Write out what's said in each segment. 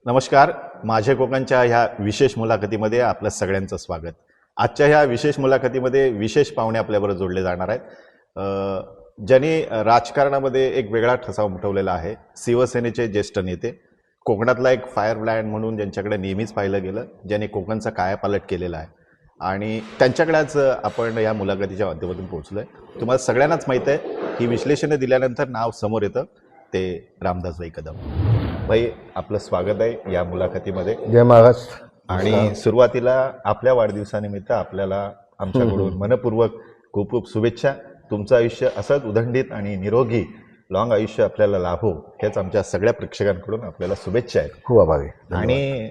नमस्कार. माझे कोकणच्या ह्या विशेष मुलाखतीमध्ये आपलं सगळ्यांचं स्वागत. आजच्या ह्या विशेष मुलाखतीमध्ये विशेश पाहुणे आपल्याबरोबर जोडले जाणार आहेत, ज्यांनी राजकारणामध्ये एक वेगळा ठसा उमटवलेला आहे. शिवसेनेचे ज्येष्ठ नेते, कोकणातला एक फायर ब्रँड म्हणून ज्यांच्याकडे नेहमीच पाहिलं गेलं, ज्यांनी कोकणचा कायापालट केलेला आहे आणि त्यांच्याकडे आज आपण या मुलाखतीच्या माध्यमातून पोहोचलोय. तुम्हाला सगळ्यांनाच माहीत आहे, ही विश्लेषणे दिल्यानंतर नाव समोर येतं ते रामदासभाई कदम. भाई, आपलं स्वागत आहे या मुलाखतीमध्ये. जय महाराष्ट्र. आणि सुरुवातीला आपल्या वाढदिवसानिमित्त आपल्याला आमच्याकडून मनपूर्वक खूप खूप शुभेच्छा. तुमचं आयुष्य असंच उदंडित आणि निरोगी लॉंग आयुष्य आपल्याला लाभो, हेच आमच्या सगळ्या प्रेक्षकांकडून आपल्याला शुभेच्छा आहेत. खूप आभारी. आणि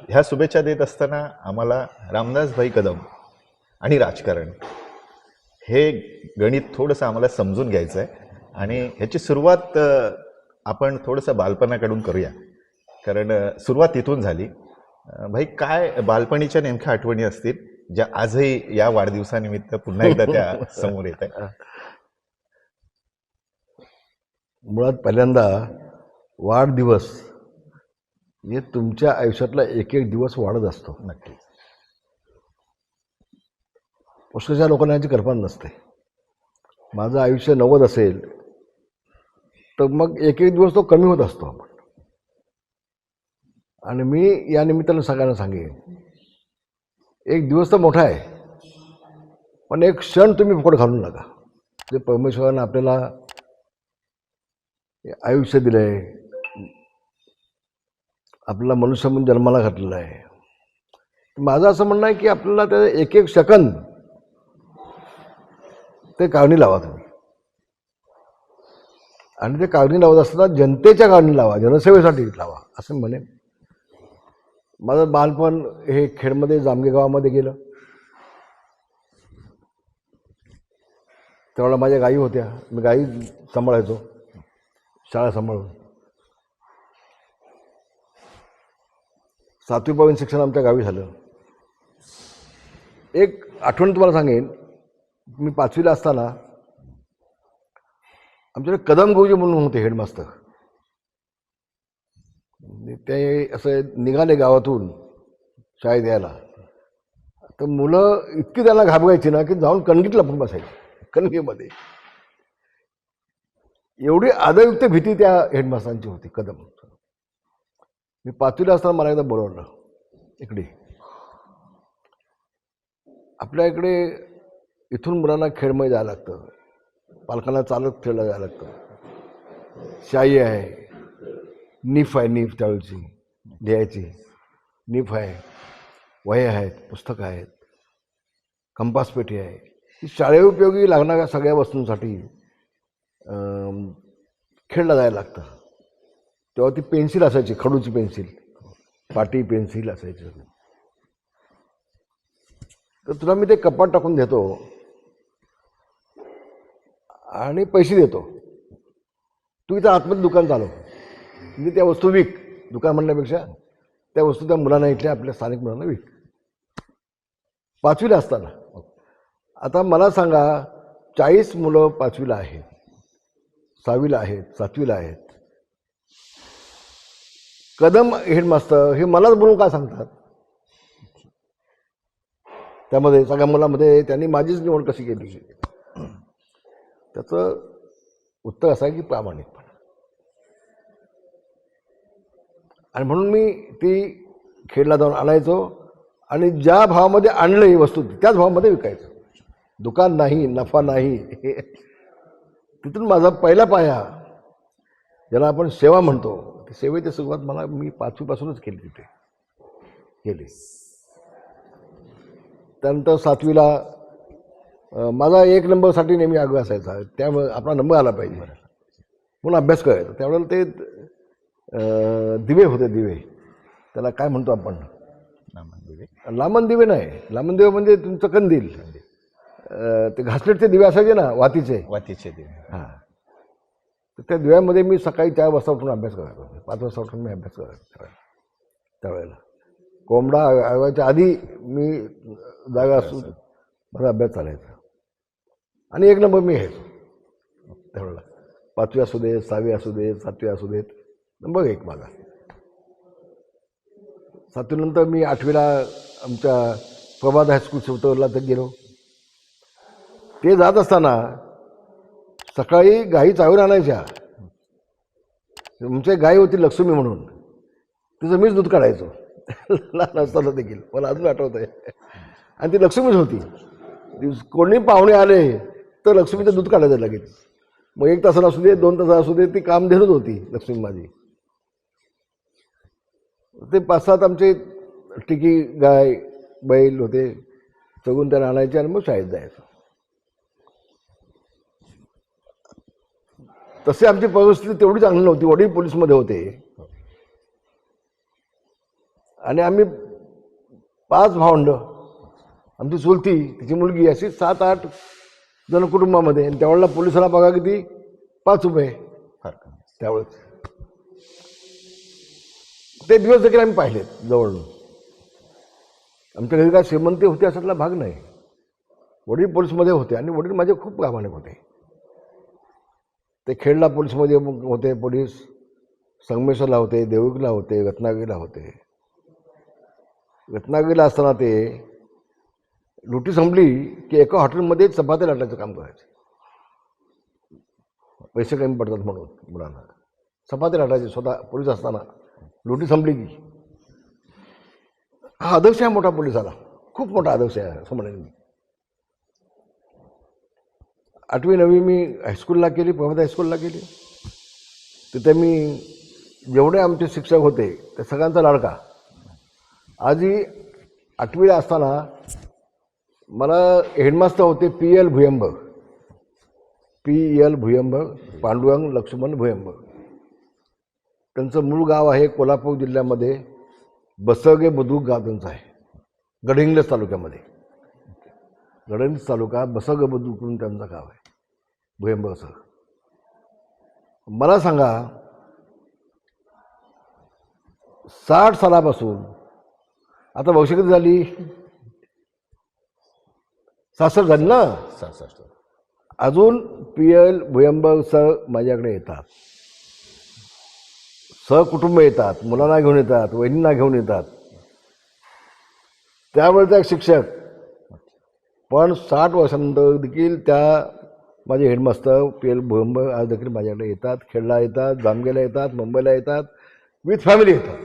ह्या शुभेच्छा देत असताना आम्हाला रामदासभाई कदम आणि राजकारण हे गणित थोडंसं आम्हाला समजून घ्यायचं आहे आणि ह्याची सुरुवात आपण थोडंसं बालपणाकडून करूया, कारण सुरुवात तिथून झाली. भाई, काय बालपणीच्या नेमक्या आठवणी असतील ज्या आजही या वाढदिवसानिमित्त पुन्हा एकदा त्या समोर येत आहे? मुळात पहिल्यांदा वाढदिवस हे तुमच्या आयुष्यातला एक एक दिवस वाढत असतो. नक्कीच. पुष्कळशा लोकांना याची कल्पना नसते. माझं आयुष्य 90 असेल तर मग एक एक दिवस तो कमी होत असतो आपण. आणि मी या निमित्तानं सगळ्यांना सांगेन, एक दिवस तर मोठा आहे, पण एक क्षण तुम्ही फुकट घालून नका. जे परमेश्वरानं आपल्याला आयुष्य दिलं आहे, आपल्याला मनुष्य म्हणून जन्माला घातलेला आहे. माझं असं म्हणणं आहे की आपल्याला त्या एक एक सेकंद ते कारणी लावा तुम्ही. आणि ते कारणी लावत असताना जनतेच्या कारणी लावा, जनसेवेसाठी लावा असं म्हणेन. माझं बालपण हे खेडमध्ये जामगे गावामध्ये गेलं. त्यावेळेला माझ्या गायी होत्या, मी गायी सांभाळायचो, शाळा सांभाळून. 7वी-5वी शिक्षण आमच्या गावी झालं. एक आठवण तुम्हाला सांगेन, मी 5वीला असताना आमच्याकडे कदम गुरुजी म्हणून होते हेडमास्टर. ते असं निघाले गावातून शाळेत यायला, तर मुलं इतकी त्यांना घाबरायची ना की जाऊन कणगीत लपून बसायची. कणगीमध्ये एवढी आदरयुक्त भीती त्या हेडमास्टरांची होती. कदम. मी 5वीला असताना मला एकदा बोलवलं इकडे. आपल्या इकडे इथून मुलांना खेळमध्ये जायला लागतं, पालकांना चालत खेळला जायला लागतं. शाई आहे, नीफ आहे, नीफ त्यावेळची लिहायची नीफ आहे, वह्या आहेत, पुस्तकं आहेत, कंपास पेटी आहे. ही शाळेउपयोगी लागणाऱ्या सगळ्या वस्तूंसाठी खेळला जायला लागतं. तेव्हा ती पेन्सिल असायची, खडूची पेन्सिल, पाटी पेन्सिल असायची. तर तुला मी ते कपाट टाकून देतो आणि पैसे देतो, तू इथं आतमध्ये दुकान चालव, म्हणजे त्या वस्तू विक. दुकान म्हणण्यापेक्षा त्या वस्तू त्या मुलांना, इथल्या आपल्या स्थानिक मुलांना विक. 5वीला असताना. आता मला सांगा, 40 मुलं 5वीला आहेत, 6वीला आहेत, 7वीला आहेत. कदम हेडमास्टर हे मलाच बोलून काय सांगतात? त्यामध्ये सगळ्या मुलांमध्ये त्यांनी माझीच निवड कशी केली? त्याचं उत्तर असं आहे की प्रामाणिकपणा. आणि म्हणून मी ती खेडला जाऊन आणायचो आणि ज्या भावामध्ये आणलं ही वस्तू त्याच भावामध्ये विकायचं. दुकान नाही, नफा नाही. तिथून माझा पहिला पाया, ज्याला आपण सेवा म्हणतो, सेवेची सुरुवात मी 5वीपासूनच केली. तिथे केली. त्यानंतर 7वीला माझा 1 नंबरसाठी नेहमी आग्रह असायचा, त्यामुळे आपला नंबर आला पाहिजे म्हणून अभ्यास करायचा. त्यावेळेला ते दिवे होते, दिवे, त्याला काय म्हणतो आपण? लांबण दिवे नाही, लांबण दिवे म्हणजे तुमचं कंदील. ते घासलेटचे दिवे असायचे ना, वातीचे दिवे. हां, तर त्या दिव्यामध्ये मी सकाळी 4 वाजता उठून अभ्यास करायचो. 5 वाजता उठून मी अभ्यास करायचो. त्यावेळेला कोंबडा आवायच्या आधी मी जागा असू माझा अभ्यास चालायचा आणि 1 नंबर मी घ्यायचो. त्यावेळेला 5वी असू दे, 6वी असू दे, 7वी असू देत, नंबर 1 माझा. 7वीनंतर मी 8वीला आमच्या प्रभात हायस्कूल शिवतरला तर गेलो. ते जात असताना सकाळी गाई चावून आणायच्या. आमच्या गाई होती लक्ष्मी म्हणून, तिचं मीच दूध काढायचो लहान असताना देखील, मला अजून आठवत आहे. आणि ती लक्ष्मीच होती. कोणी पाहुणे आले तर लक्ष्मीचं दूध काढायचं लगेच. मग 1 तासाला असू दे 2 तासाला असू दे ती काम देत होती लक्ष्मी माझी. ते 5-7 आमचे टिकी गाय बैल होते, सगून त्याला आणायचे आणि मग शाळेत जायचं. तसे आमची परिस्थिती तेवढी चांगली नव्हती. वडील पोलीसमध्ये होते आणि आम्ही 5 भावंड, आमची चुलती, तिची मुलगी, अशी 7-8 जण कुटुंबामध्ये. आणि त्यावेळेला पोलिसाला बघा किती, 5 रुपये त्यावेळेस. ते दिवस देखील आम्ही पाहिलेत जवळून. आमच्या घरी काय श्रीमंती होती असातला भाग नाही. वडील पोलीसमध्ये होते आणि वडील माझे खूप प्रामाणिक होते. ते खेडला पोलीसमध्ये होते, पोलीस संगमेश्वरला होते, देवळीला होते, रत्नागिरीला होते. रत्नागिरीला असताना ते लुटी संपली की एका हॉटेलमध्ये चपात्या लाटायचं काम करायचे. पैसे कमी पडतात म्हणून मुलांना चपात्या लाटायचे स्वतः पोलीस असताना. लुटी संपली की हा आदर्श आहे मोठा पोलिसाला, खूप मोठा आदर्श आहे असं म्हणेन मी. 8वी 9वी मी हायस्कूलला केली, प्रभात हायस्कूलला केली. तिथे मी जेवढे आमचे शिक्षक होते त्या सगळ्यांचा लाडका. आजही 8वीला असताना मला हेडमास्टर होते PL भुयंबर, PL भुयंबर, पांडुरंग लक्ष्मण भुयंबर. त्यांचं मूळ गाव आहे कोल्हापूर जिल्ह्यामध्ये बसरगे बुद्रुक गाव त्यांचं आहे, गडहिंग्लज तालुक्यामध्ये. गडहिंग्लज तालुका बसरगे बुद्रुक म्हणून त्यांचं गाव आहे भुयंबर सर. मला सांगा 60 सालापासून आता वर्ष किती झाली, 66 झाली ना. 66. अजून PL भुयंबर सर माझ्याकडे येतात, सहकुटुंब येतात, मुलांना घेऊन येतात, वहिनींना घेऊन येतात. त्यावेळेचा एक शिक्षक, पण 60 वर्षानंतर देखील त्या माझे हेडमास्टर PL भुयंबर आज देखील माझ्याकडे येतात. खेडला येतात, जामगेला येतात, मुंबईला येतात, विथ फॅमिली येतात.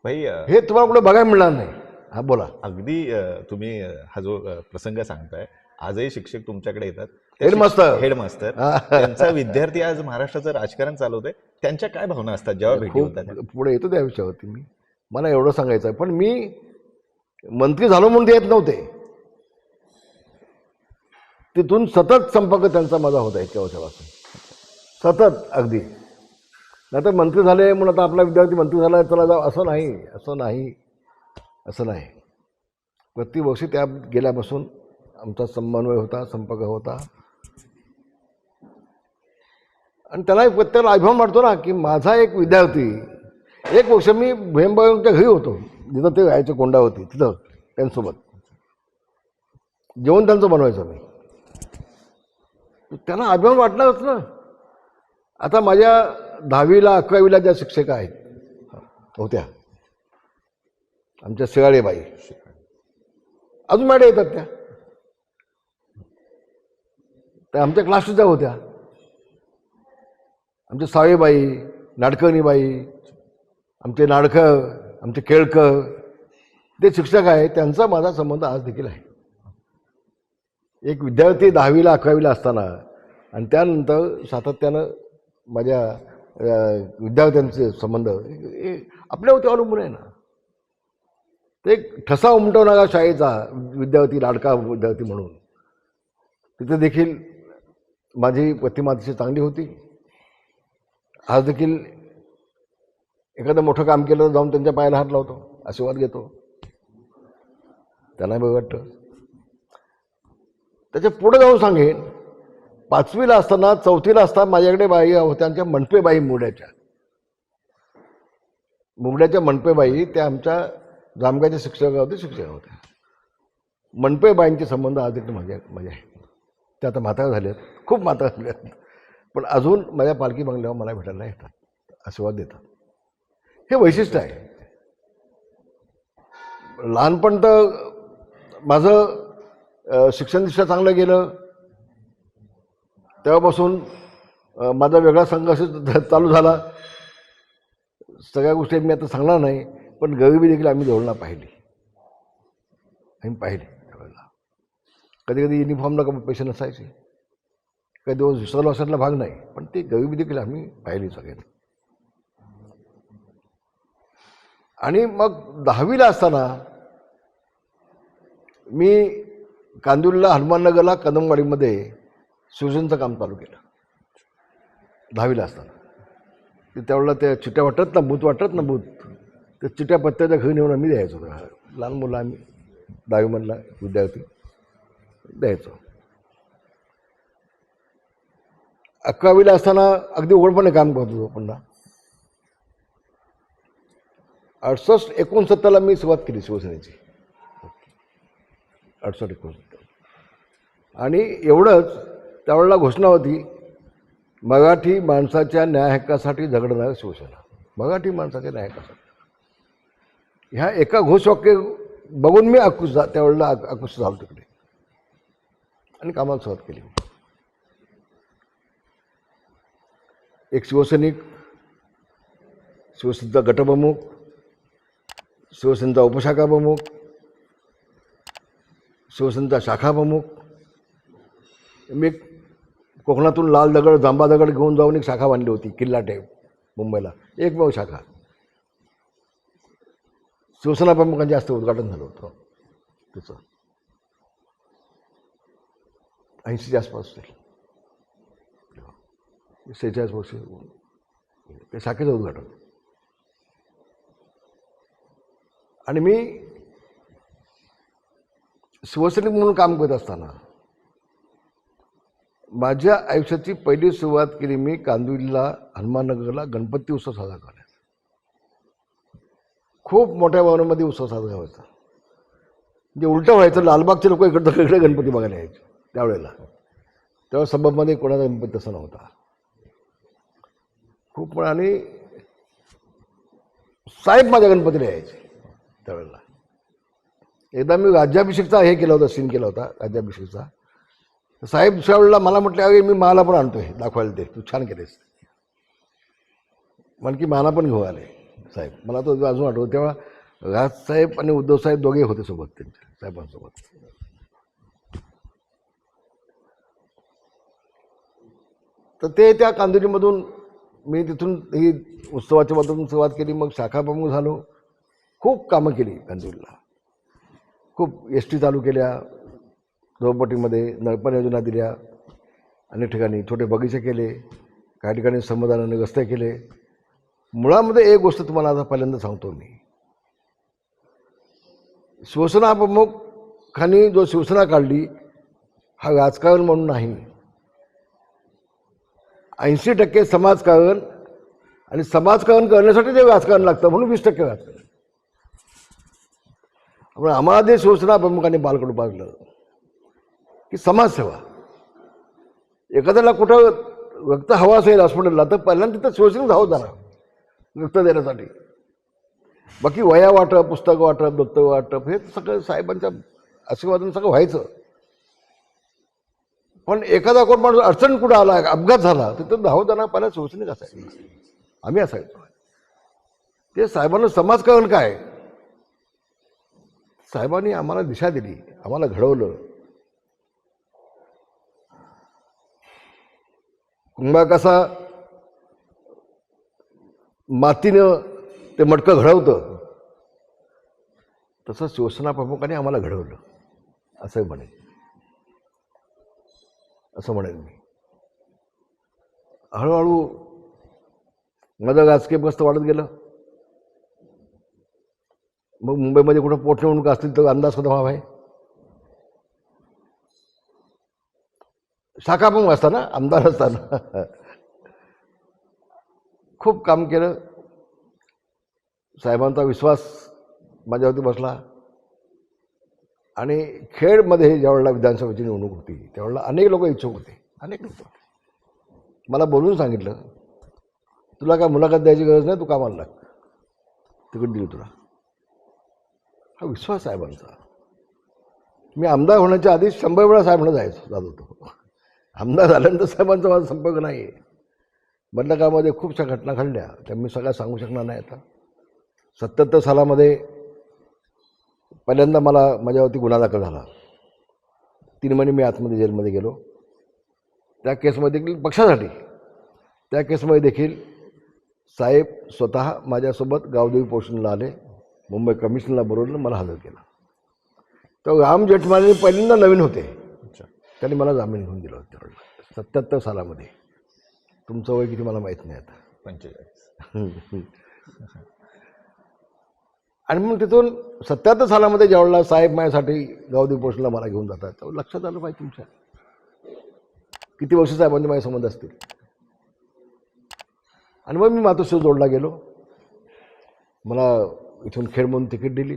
भाई हे तुम्हाला कुठे बघायला मिळणार नाही. हा बोला. अगदी तुम्ही हा जो प्रसंग सांगताय, आजही शिक्षक तुमच्याकडे येतात, हेडमास्टर त्यांचा विद्यार्थी आज महाराष्ट्राचं राजकारण चालवतोय, त्यांच्या काय भावना असतात जेव्हा भेटी होतात? पुढे येतो त्या विषयावरती. मी मला एवढं सांगायचं आहे, पण मी मंत्री झालो म्हणून ते येत नव्हते. तिथून सतत संपर्क त्यांचा माझा होता 1 वर्षापासून, सतत अगदी. नाही तर मंत्री झाले म्हणून आता आपला विद्यार्थी मंत्री झाला चला जाऊ, असं नाही, असं नाही, असं नाही. प्रतिवर्षी त्या गेल्यापासून आमचा समन्वय होता, संपर्क होता. आणि त्याला एक प्रत्येकाला अभिमान वाटतो ना की माझा एक विद्यार्थी. 1 वर्ष मी भुयंबरच्या घरी होतो, जिथं ते राहायचे कोंडावरती, तिथं त्यांच्यासोबत जेवण त्यांचं बनवायचं मी. त्याला अभिमान वाटणारच ना. आता माझ्या 10वीला 11वीला ज्या शिक्षिका आहेत होत्या आमच्या शिराळेबाई, अजून मॅडम येतात त्या आमच्या क्लासच्या होत्या. आमचे साळेबाई, नाडकर्णीबाई, आमचे नाडकर, आमचे केळकर, ते शिक्षक आहेत. त्यांचा माझा संबंध आज देखील आहे. एक विद्यार्थी 10वीला 11वीला असताना आणि त्यानंतर सातत्यानं माझ्या विद्यार्थ्यांचे संबंध आपल्यावरती अवलंबून आहे ना. ते एक ठसा उमटवणारा शाळेचा विद्यार्थी, लाडका विद्यार्थी म्हणून तिथे देखील माझी प्रतिमा अतिशय चांगली होती. आज देखील एखादं मोठं काम केलं तर जाऊन त्यांच्या पायाला हात लावतो, आशीर्वाद घेतो, त्यांना बरं वाटतं. त्याच्या पुढे जाऊन सांगेन, 5वीला असताना 4थीला असताना माझ्याकडे बाई होत्या आमच्या मनपेबाई मुगड्याच्या मनपेबाई, त्या आमच्या जामगाच्या शिक्षका होत्या. मनपेबाईंचे संबंध आज देखील माझे आहेत. ते आता म्हाताऱ्या झाल्यात, खूप म्हाताऱ्या झाल्यात, पण अजून माझ्या पालखी बंगल्यावर मला भेटायला येतात, आशीर्वाद देतात. हे वैशिष्ट्य आहे. लहानपण तर माझं शिक्षणदृष्ट्या चांगलं गेलं. तेव्हापासून माझा वेगळा संघर्ष चालू झाला. सगळ्या गोष्टी मी आता सांगणार नाही, पण गरिबी देखील आम्ही जवळना पाहिली. त्यावेळेला कधी कधी युनिफॉर्मला कमी पैसे नसायचे, काही दिवस विसरलो असण्यातला भाग नाही, पण ती गरिबी देखील आम्ही पाहिली सगळ्यांनी. आणि मग 10वीला असताना मी कांदिवलीला, हनुमाननगरला, कदमवाडीमध्ये शिवसेनेचं काम चालू केलं 10वीला असताना. त्यावेळेला त्या चिट्ट्या वाटत ना, बूथ वाटत ना, बूथ, त्या चिट्ट्या पत्त्याच्या घरी नेऊन आम्ही द्यायचो. लहान मुलं आम्ही 10वीमधला विद्यार्थी द्यायचो. 11वीला असताना अगदी उघडपणे काम करत होतो. पुन्हा 68-69ला मी सुरुवात केली शिवसेनेची. 68-69. आणि एवढंच, त्यावेळेला घोषणा होती, मराठी माणसाच्या न्याय हक्कासाठी झगडणारी शिवसेना. मराठी माणसाच्या न्याय हक्कासाठी. ह्या एका घोषवाक्य बघून मी त्यावेळेला आकृष्ट झालो तिकडे आणि कामाला सुरुवात केली. एक शिवसैनिक, शिवसेनेचा गटप्रमुख, शिवसेनेचा उपशाखा प्रमुख, शिवसेनेचा शाखा प्रमुख. मी कोकणातून लाल दगड, जांभा दगड घेऊन जाऊन एक शाखा बांधली होती किल्ला टाईप मुंबईला, एकमेव शाखा. शिवसेना प्रमुखांचे जास्त उद्घाटन झालं होतं त्याचं. 80च्या आसपास असेल, 46 वर्ष त्या शाखेचं उद्घाटन. आणि मी शिवसैनिक म्हणून काम करत असताना माझ्या आयुष्याची पहिली सुरुवात केली मी कांदिवलीला, हनुमाननगरला गणपती उत्सव साजरा करण्यात. खूप मोठ्या भवनामध्ये उत्सव साजरा व्हायचा. म्हणजे उलटं व्हायचं, लालबागचे लोक इकडे गणपती बघायला यायचे त्यावेळेला. तेव्हा सबबमध्ये कोणाचा गणपती तसा नव्हता. खूप. आणि साहेब माझ्या गणपतीला यायचे त्यावेळेला. एकदा मी राज्याभिषेकचा हे केला होता, सीन केला होता राज्याभिषेकचा. साहेब दुसऱ्या वेळेला मला म्हटलं, अरे मी मला पण आणतोय दाखवायला, ते तू छान केलेस. म्हण की मला पण घेऊ आले साहेब. मला तो अजून आठवतो, तेव्हा राजसाहेब आणि उद्धवसाहेब दोघे होते सोबत, त्यांच्या साहेबांसोबत. तर ते त्या कांदिवलीमधून मी तिथून ही उत्सवाच्या मधून सुरुवात केली. मग शाखा प्रमुख झालो. खूप कामं केली कांदिवलीला. खूप एस टी चालू केल्या, झोपडपट्टीमध्ये नळपाणी योजना दिल्या, अनेक ठिकाणी छोटे बगीचे केले, काही ठिकाणी समाधानाने रस्ते केले. मुळामध्ये एक गोष्ट तुम्हाला आता पहिल्यांदा सांगतो मी, शिवसेना प्रमुखांनी जो शिवसेना काढली हा राजकारण म्हणून नाही, 80% समाजकारण, आणि समाजकारण करण्यासाठी ते राजकारण लागतं म्हणून 20% राजकारण. आपण आम्हाला जे शिवसेना प्रमुखांनी बालकडू पाडलं की समाजसेवा. एखाद्याला कुठं रक्त हवा असेल हॉस्पिटलला, तर पहिल्यांदा तिथं शिवसेनेत धावत जाणार रक्त देण्यासाठी. बाकी वया वाटप, पुस्तक वाटप, दत्तक वाटप हे सगळं साहेबांच्या आशीर्वादाने सगळं व्हायचं. पण एखादा कोण माणूस अडचण कुठं आला, अपघात झाला, तिथं धावत जाणार पहिला शिवसैनिक असायचं, आम्ही असायचो. ते साहेबांना समाजकारण काय, साहेबांनी आम्हाला दिशा दिली, आम्हाला घडवलं. कुंभा कसा मातीनं ते मटकं घडवतं, तसं शिवसेना प्रमुखांनी आम्हाला घडवलं असं म्हणेन मी. हळूहळू माझं राजकीय प्रस्थ वाढत गेलं. मग मुंबईमध्ये कुठं पोटनिवडणूक असतील तर अंदाज कसा व्हावा आहे. शाखा प्रमुख असताना, आमदार असताना खूप काम केलं. साहेबांचा विश्वास माझ्यावरती बसला. आणि खेडमध्ये ज्यावेळेला विधानसभेची निवडणूक होती त्यावेळेला अनेक लोक इच्छुक होते, अनेक लोक. मला बोलून सांगितलं, तुला काय मुलाखत द्यायची गरज नाही, तू कामाला लाग, तिकीट दिली तुला. हा विश्वास साहेबांचा. मी आमदार होण्याच्या आधी 100 वेळा साहेबांना जात होतो. आमदार झाल्यानंतर साहेबांचा माझा संपर्क नाही आहे. मधल्या काळामध्ये खूपशा घटना घडल्या, त्या मी सगळ्या सांगू शकणार नाही. आता 77 सालामध्ये पहिल्यांदा माझ्यावरती गुन्हा दाखल झाला. 3 महिने मी आतमध्ये जेलमध्ये गेलो. त्या केसमध्ये देखील पक्षासाठी, त्या केसमध्ये देखील साहेब स्वतः माझ्यासोबत गावदेवी पोस्टिंगला आले. मुंबई कमिशनरला बोलवलं, मला हजर केलं. तर राम जेठमलानी पहिल्यांदा नवीन होते, त्यांनी मला जामीन घेऊन दिला होता 77 सालामध्ये. तुमचं वय किती मला माहीत नाही आता. 45. आणि मग तिथून 77 सालामध्ये ज्यावेळेला साहेब माझ्यासाठी गावदेवी पोस्टला मला घेऊन जातात, तेव्हा लक्षात आलं पाहिजे तुमच्या किती वर्ष साहेबांचे माझे संबंध असतील. आणि मग मी मातोश्री जोडला गेलो. मला इथून खेड म्हणून तिकीट दिली.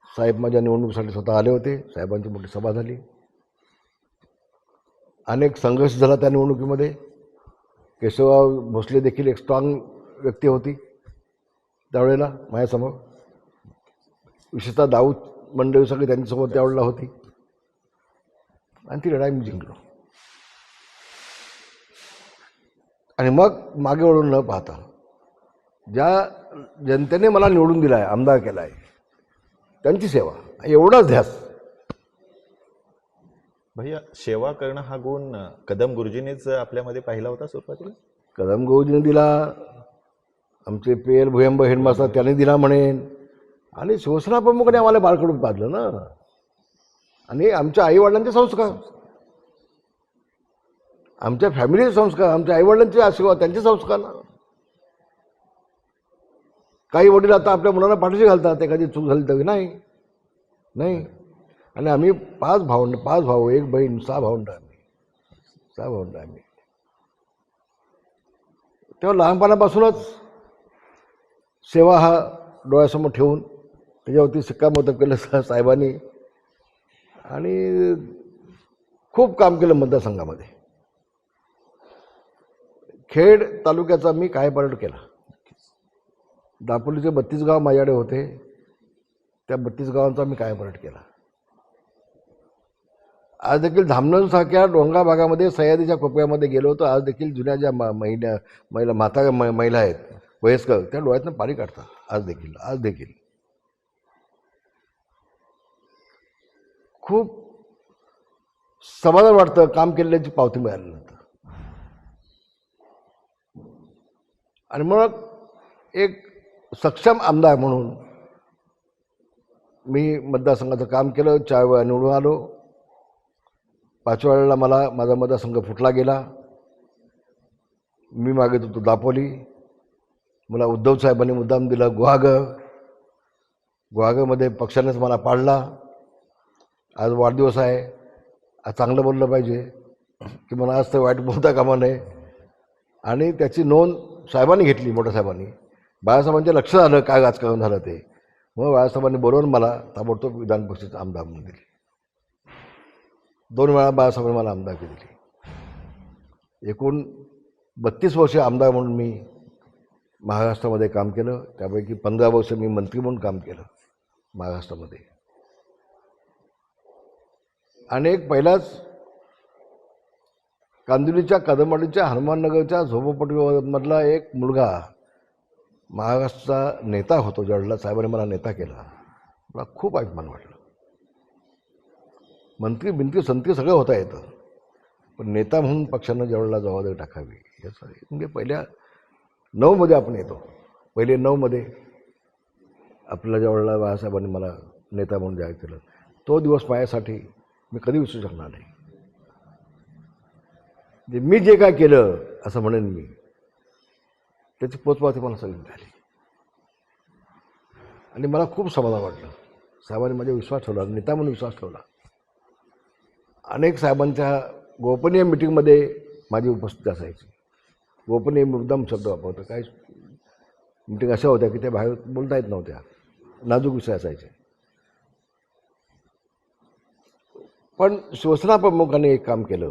साहेब माझ्या निवडणुकीसाठी स्वतः आले होते. साहेबांची मोठी सभा झाली. अनेक संघर्ष झाला त्या निवडणुकीमध्ये. केशवराव भोसले देखील एक स्ट्रॉंग व्यक्ती होती त्यावेळेला माझ्यासमोर. विशेषतः दाऊद मंडळी सगळी त्यांच्यासोबत त्यावेळेला होती. आणि ती लढाई मी जिंकलो. आणि मग मागे वळून न पाहता ज्या जनतेने मला निवडून दिला आहे, आमदार केला आहे, त्यांची सेवा, एवढाच ध्यास. भैया, सेवा करणं हा गुण कदम गुरुजींनीच आपल्यामध्ये पाहिला होता सुरुवातीला? कदम गुरुजीने दिला, आमचे पेल भुयंब हेडमास्टर त्यांनी दिला म्हणेन. आणि शिवसेना प्रमुखाने आम्हाला बाळकडून पाजलं ना. आणि आमच्या आईवडिलांचे संस्कार, आमच्या फॅमिलीचे संस्कार, आमच्या आईवडिलांचे आशीर्वाद, त्यांचे संस्कार ना. काही वडील आता आपल्या मुलांना पाठीशी घालतात एखादी चूक झाली तरी. नाही. आणि आम्ही 5 भाऊ, 1 बहीण, 6 भावंड आम्ही. तेव्हा लहानपणापासूनच सेवा हा डोळ्यासमोर ठेवून त्याच्यावरती शिक्कामोर्तब केलं साहेबांनी. आणि खूप काम केलं मतदारसंघामध्ये. खेड तालुक्याचा मी कायापालट केला. दापोलीचे 32 गाव माझ्याकडे होते. त्या 32 गावांचा मी कायापालट केला. आज देखील धामणसारख्या डोंगराळ भागामध्ये सह्याद्रीच्या कोपऱ्यामध्ये गेलो होतो. आज देखील जुन्या ज्या महिला आहेत वयस्कर, त्या डोळ्यातनं पाणी काढतात. आज देखील खूप समाधान वाटतं काम केल्याची पावती मिळाल्यानंतर. आणि मग एक सक्षम आमदार म्हणून मी मतदारसंघाचं काम केलं. 4 वेळा निवडून आलो. 5व्या वेळेला माझा मतदारसंघ फुटला गेला. मी मागत होतो दापोली. मला उद्धव साहेबांनी मुद्दाम दिला गुहागरमध्ये पक्षानेच मला पाडला. आज वाढदिवस आहे, आज चांगलं बोललं पाहिजे की मला आज तर वाईट बोलता कामा नये. आणि त्याची नोंद साहेबांनी घेतली, मोठ्या साहेबांनी. बाळासाहेबांच्या लक्षात आलं काय राजकारण झालं ते. मग बाळासाहेबांनी बोलवून मला ताबडतोब विधान परिषदेचं आमदार म्हणून दिली. 2 वेळा बाळासाहेबांनी मला आमदारकी दिली. एकूण 32 वर्ष आमदार म्हणून मी महाराष्ट्रामध्ये काम केलं. त्यापैकी 15 वर्ष मी मंत्री म्हणून काम केलं महाराष्ट्रामध्ये. आणि एक पहिलाच कांदिवलीच्या कदमवाडीच्या हनुमाननगरच्या झोपडपट्टीमधला एक मुलगा महाराष्ट्राचा नेता होतो. ज्यावेळेला साहेबांनी मला नेता केला, मला खूप अभिमान वाटलं. मंत्री संत्री सगळं होता येतं, पण नेता म्हणून पक्षानं ज्यावेळेला जबाबदारी टाकावी याचं म्हणजे पहिल्या 9मध्ये आपण येतो. पहिले 9मध्ये आपल्याला ज्यावेळेला बाळासाहेबांनी मला नेता म्हणून जाहीर केलं, तो दिवस माझ्यासाठी मी कधी विसरू शकणार नाही. मी जे काय केलं असं म्हणेन मी, त्याची पोचपावती मला सगळी मिळाली. आणि मला खूप समाधान वाटलं. साहेबांनी माझ्या विश्वास ठेवला, नेता म्हणून विश्वास ठेवला. अनेक साहेबांच्या गोपनीय मिटिंगमध्ये माझी उपस्थिती असायची. गोपनीय मुद्दाम शब्द वापरतो. काही मिटिंग अशा होत्या की त्या बाहेर बोलता येत नव्हत्या, नाजूक विषय असायचे. पण शिवसेना प्रमुखांनी एक काम केलं.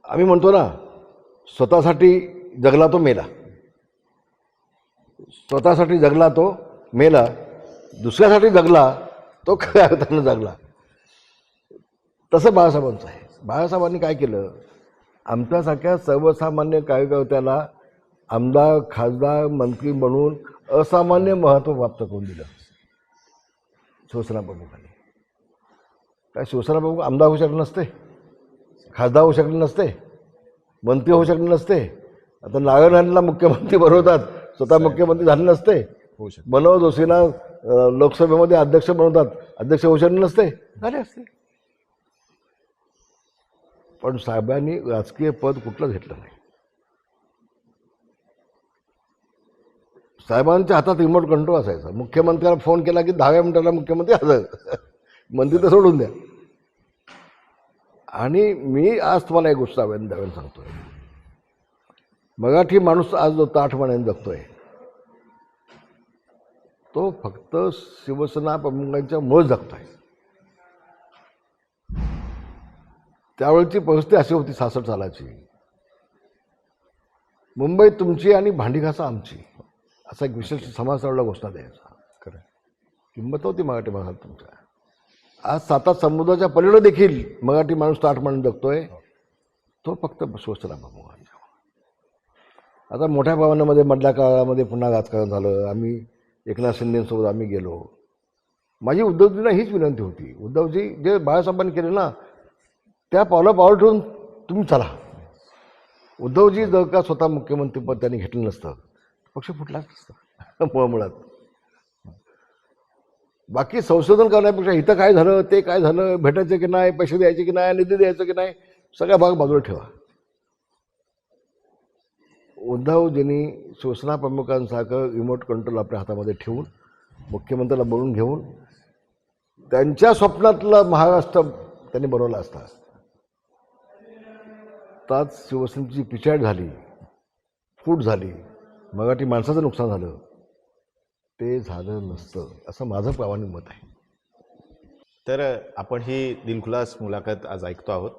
आम्ही म्हणतो ना, स्वतःसाठी जगला तो मेला. स्वतःसाठी जगला तो मेला, दुसऱ्यासाठी जगला तो काय अर्थानं जगला. तसं बाळासाहेबांचं आहे. बाळासाहेबांनी काय केलं, आमच्यासारख्या सर्वसामान्य कार्यकर्त्याला आमदार, खासदार, मंत्री म्हणून असामान्य महत्त्व प्राप्त करून दिलं शिवसेना प्रमुखांनी. काय शिवसेना प्रमुख आमदार होऊ शकले नसते, खासदार होऊ शकले नसते, मंत्री होऊ शकले नसते. आता नारायणला मुख्यमंत्री बनवतात, स्वतः मुख्यमंत्री झाले नसते. मनोहर जोशींना लोकसभेमध्ये अध्यक्ष बनवतात, अध्यक्ष होऊ शकले नसते, झाले असते. पण साहेबांनी राजकीय पद कुठलं घेतलं नाही. साहेबांच्या हातात रिमोट कंट्रोल असायचा. मुख्यमंत्र्याला फोन केला की 10व्या मिनिटाला मुख्यमंत्री हजर, मंत्री तर सोडून द्या. आणि मी आज तुम्हाला एक गोष्ट दाव्याने सांगतोय, मराठी माणूस आज जो ताठपणाने जगतोय तो फक्त शिवसेना प्रमुखांच्या मुळे जगतोय. त्यावेळची परिस्थिती अशी होती 66 सालाची. मुंबई तुमची आणि भांडी घासा आमची, असा एक विशेष समाजाला घोषणा द्यायचा. खरं किंमत होती मराठी माणसाला तुमच्या. आज 7 समुद्राच्या पलीकडे देखील मराठी माणूस ताठपणाने जगतोय, तो फक्त शिवसेना प्रमुखांच्या. आता मोठ्या प्रमाणामध्ये मधल्या काळामध्ये पुन्हा राजकारण झालं. आम्ही एकनाथ शिंदेसोबत आम्ही गेलो. माझी उद्धवजींना हीच विनंती होती, उद्धवजी जे बाळासाहेबांनी केले ना त्या पावलं ठेवून तुम्ही चला. उद्धवजी जर का स्वतः मुख्यमंत्रीपद त्यांनी घेतलं नसतं, पक्ष फुटलाच नसतं मुळात. बाकी संशोधन करण्यापेक्षा इथं काय झालं, ते काय झालं, भेटायचं की नाही, पैसे द्यायचे की नाही, निधी द्यायचं की नाही, सगळ्या भाग बाजूला ठेवा. उद्धवजींनी शिवसेना प्रमुखांसारखं रिमोट कंट्रोल आपल्या हातामध्ये ठेवून मुख्यमंत्र्याला बोलून घेऊन त्यांच्या स्वप्नातला महाराष्ट्र त्यांनी बनवला असता. त्यात शिवसेनेची पिछाड झाली, फूट झाली, मराठी माणसाचं नुकसान झालं, ते झालं नसतं असं माझं प्रामाणिक मत आहे. तर आपण ही दिलखुलास मुलाखत आज ऐकतो आहोत.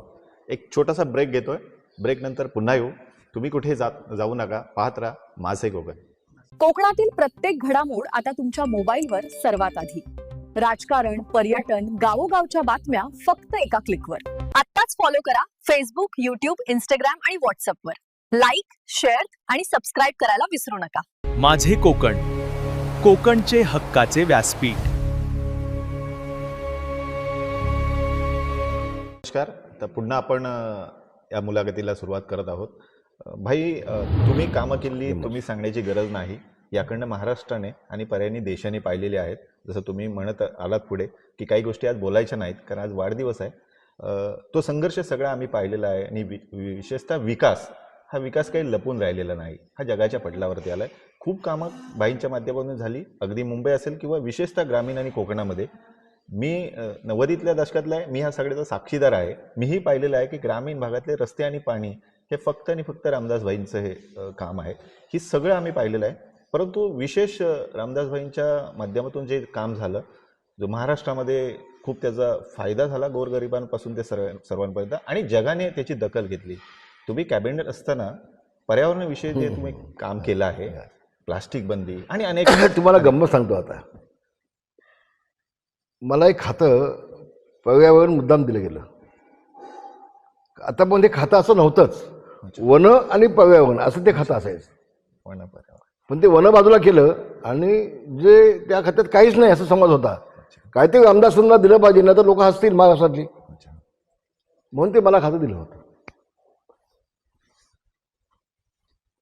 एक छोटासा ब्रेक घेतोय. ब्रेक नंतर पुन्हा येऊ. तुम्ही कुठे जाऊ नका, पाहत राहा माझे कोकण. कोकणातील प्रत्येक घडामोड आता तुमच्या मोबाईलवर सर्वात आधी. राजकारण, पर्यटन, गावोगावच्या बातम्या फक्त एका क्लिकवर. आत्ताच फॉलो करा फेसबुक, युट्यूब, इंस्टाग्राम आणि व्हॉट्सअपवर. लाईक, शेअर आणि सबस्क्राईब करायला विसरू नका. माझे कोकण, कोकणचे हक्काचे व्यासपीठ. नमस्कार. तर पुन्हा आपण या मुलाखतीला सुरुवात करत आहोत. भाई, तुम्ही कामं केली, तुम्ही सांगण्याची गरज नाही. याकडनं महाराष्ट्राने आणि पर्यायी देशाने पाहिलेले आहेत. जसं तुम्ही म्हणत आलात पुढे की काही गोष्टी आज बोलायच्या नाहीत कारण आज वाढदिवस आहे. तो संघर्ष सगळा आम्ही पाहिलेला आहे आणि विशेषतः विकास, हा विकास काही लपून राहिलेला नाही, हा जगाच्या पटलावरती आला आहे. खूप कामं बाईंच्या माध्यमातून झाली, अगदी मुंबई असेल किंवा विशेषतः ग्रामीण आणि कोकणामध्ये. मी 90तल्या दशकातला आहे, मी हा सगळ्याचा साक्षीदार आहे. मीही पाहिलेलं आहे की ग्रामीण भागातले रस्ते आणि पाणी हे फक्त आणि फक्त रामदासभाईंचं हे काम आहे. ही सगळं आम्ही पाहिलेलं आहे. परंतु विशेष रामदासभाईंच्या माध्यमातून जे काम झालं, जो महाराष्ट्रामध्ये खूप त्याचा फायदा झाला गोरगरिबांपासून ते सर्वांपर्यंत, आणि जगाने त्याची दखल घेतली. तुम्ही कॅबिनेट असताना पर्यावरणाविषयी जे तुम्ही काम केलं आहे, प्लास्टिक बंदी आणि अनेक तुम्हाला गंमत सांगतो. आता मला एक खातं पर्यावरण मुद्दाम दिलं गेलं. आता पण ते खातं असं नव्हतंच, वन आणि पर्यावरण असं ते खातं असायचं. पण ते वन बाजूला केलं आणि जे त्या खात्यात काहीच नाही असं समज होता. काय ते रामदासांना दिलं पाहिजे, ना तर लोक हसतील महाराष्ट्रातली, म्हणून ते मला खातं दिलं होतं.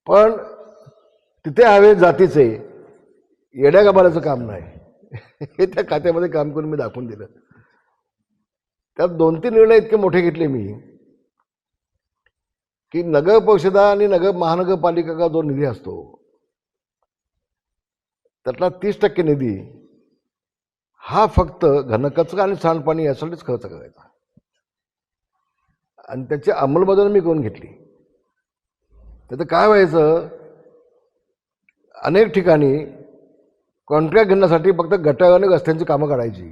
पण तिथे हवे जातीचे येड्या गबाळाचं काम नाही, हे त्या खात्यामध्ये काम करून मी दाखवून दिलं. त्यात 2-3 निर्णय इतके मोठे घेतले मी की नगर परिषदा आणि महानगरपालिका जो निधी असतो त्यातला 30% निधी हा फक्त घनकचरा आणि सांडपाणी यासाठीच खर्च करायचा, आणि त्याची अंमलबजावणी मी करून घेतली. त्याचं काय व्हायचं, अनेक ठिकाणी कॉन्ट्रॅक्ट घेण्यासाठी फक्त गटार आणि रस्त्यांची कामं काढायची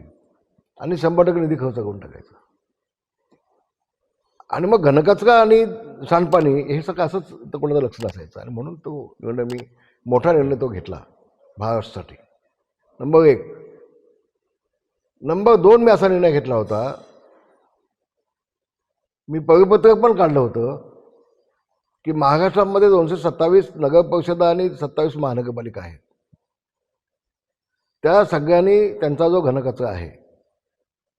आणि 100% निधी खर्च करून टाकायचा, आणि मग घनकचरा आणि सांडपाणी हे सगळं असंच तर कोणाचं लक्ष नसायचं. आणि म्हणून तो निर्णय मी मोठा निर्णय तो घेतला. महाराष्ट्रासाठी. नंबर 1. नंबर 2 मी असा निर्णय घेतला होता, मी परिपत्रक पण काढलं होतं की महाराष्ट्रामध्ये 227 नगरपरिषदा आणि 27 महानगरपालिका आहेत. त्या सगळ्यांनी त्यांचा जो घनकचरा आहे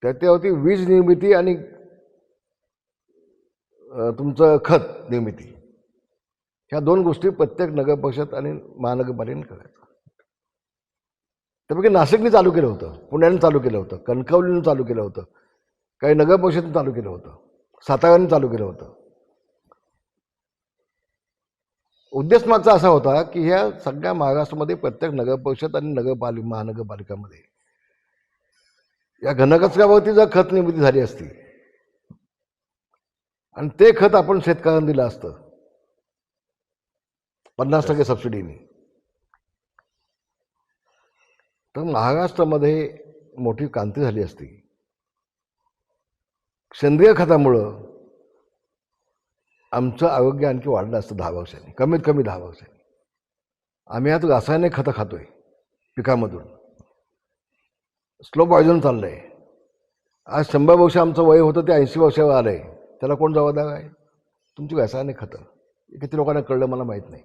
त्याच्यावरती वीज निर्मिती आणि तुमचं खत निर्मिती, ह्या 2 गोष्टी प्रत्येक नगरपरिषद आणि महानगरपालिकेने करायचं. त्यापैकी नाशिकने चालू केलं होतं, पुण्याने चालू केलं होतं, कणकवलीने चालू केलं होतं, काही नगरपरिषदेने चालू केलं होतं, साताऱ्याने चालू केलं होतं. उद्देश मागचा असा होता की ह्या सगळ्या महाराष्ट्रामध्ये प्रत्येक नगरपरिषद आणि महानगरपालिकामध्ये या घनकचऱ्यावरती जर खत निर्मिती झाली असती आणि ते खत आपण शेतकऱ्यांना दिलं असतं 50% सबसिडीने, तर महाराष्ट्रामध्ये मोठी क्रांती झाली असती. सेंद्रिय खतामुळं आमचं आरोग्य आणखी वाढलं असतं 10 वर्षांनी, कमीत कमी 10 वर्षांनी. आम्ही आज रासायनिक खतं खातोय पिकामधून, स्लो पॉयझन चाललंय. आज 100 वर्ष आमचं वय होतं ते 80 वर्षावर आलंय. त्याला कोण जबाबदार आहे? तुमची रासायनिक खतं. किती लोकांना कळलं मला माहीत नाही.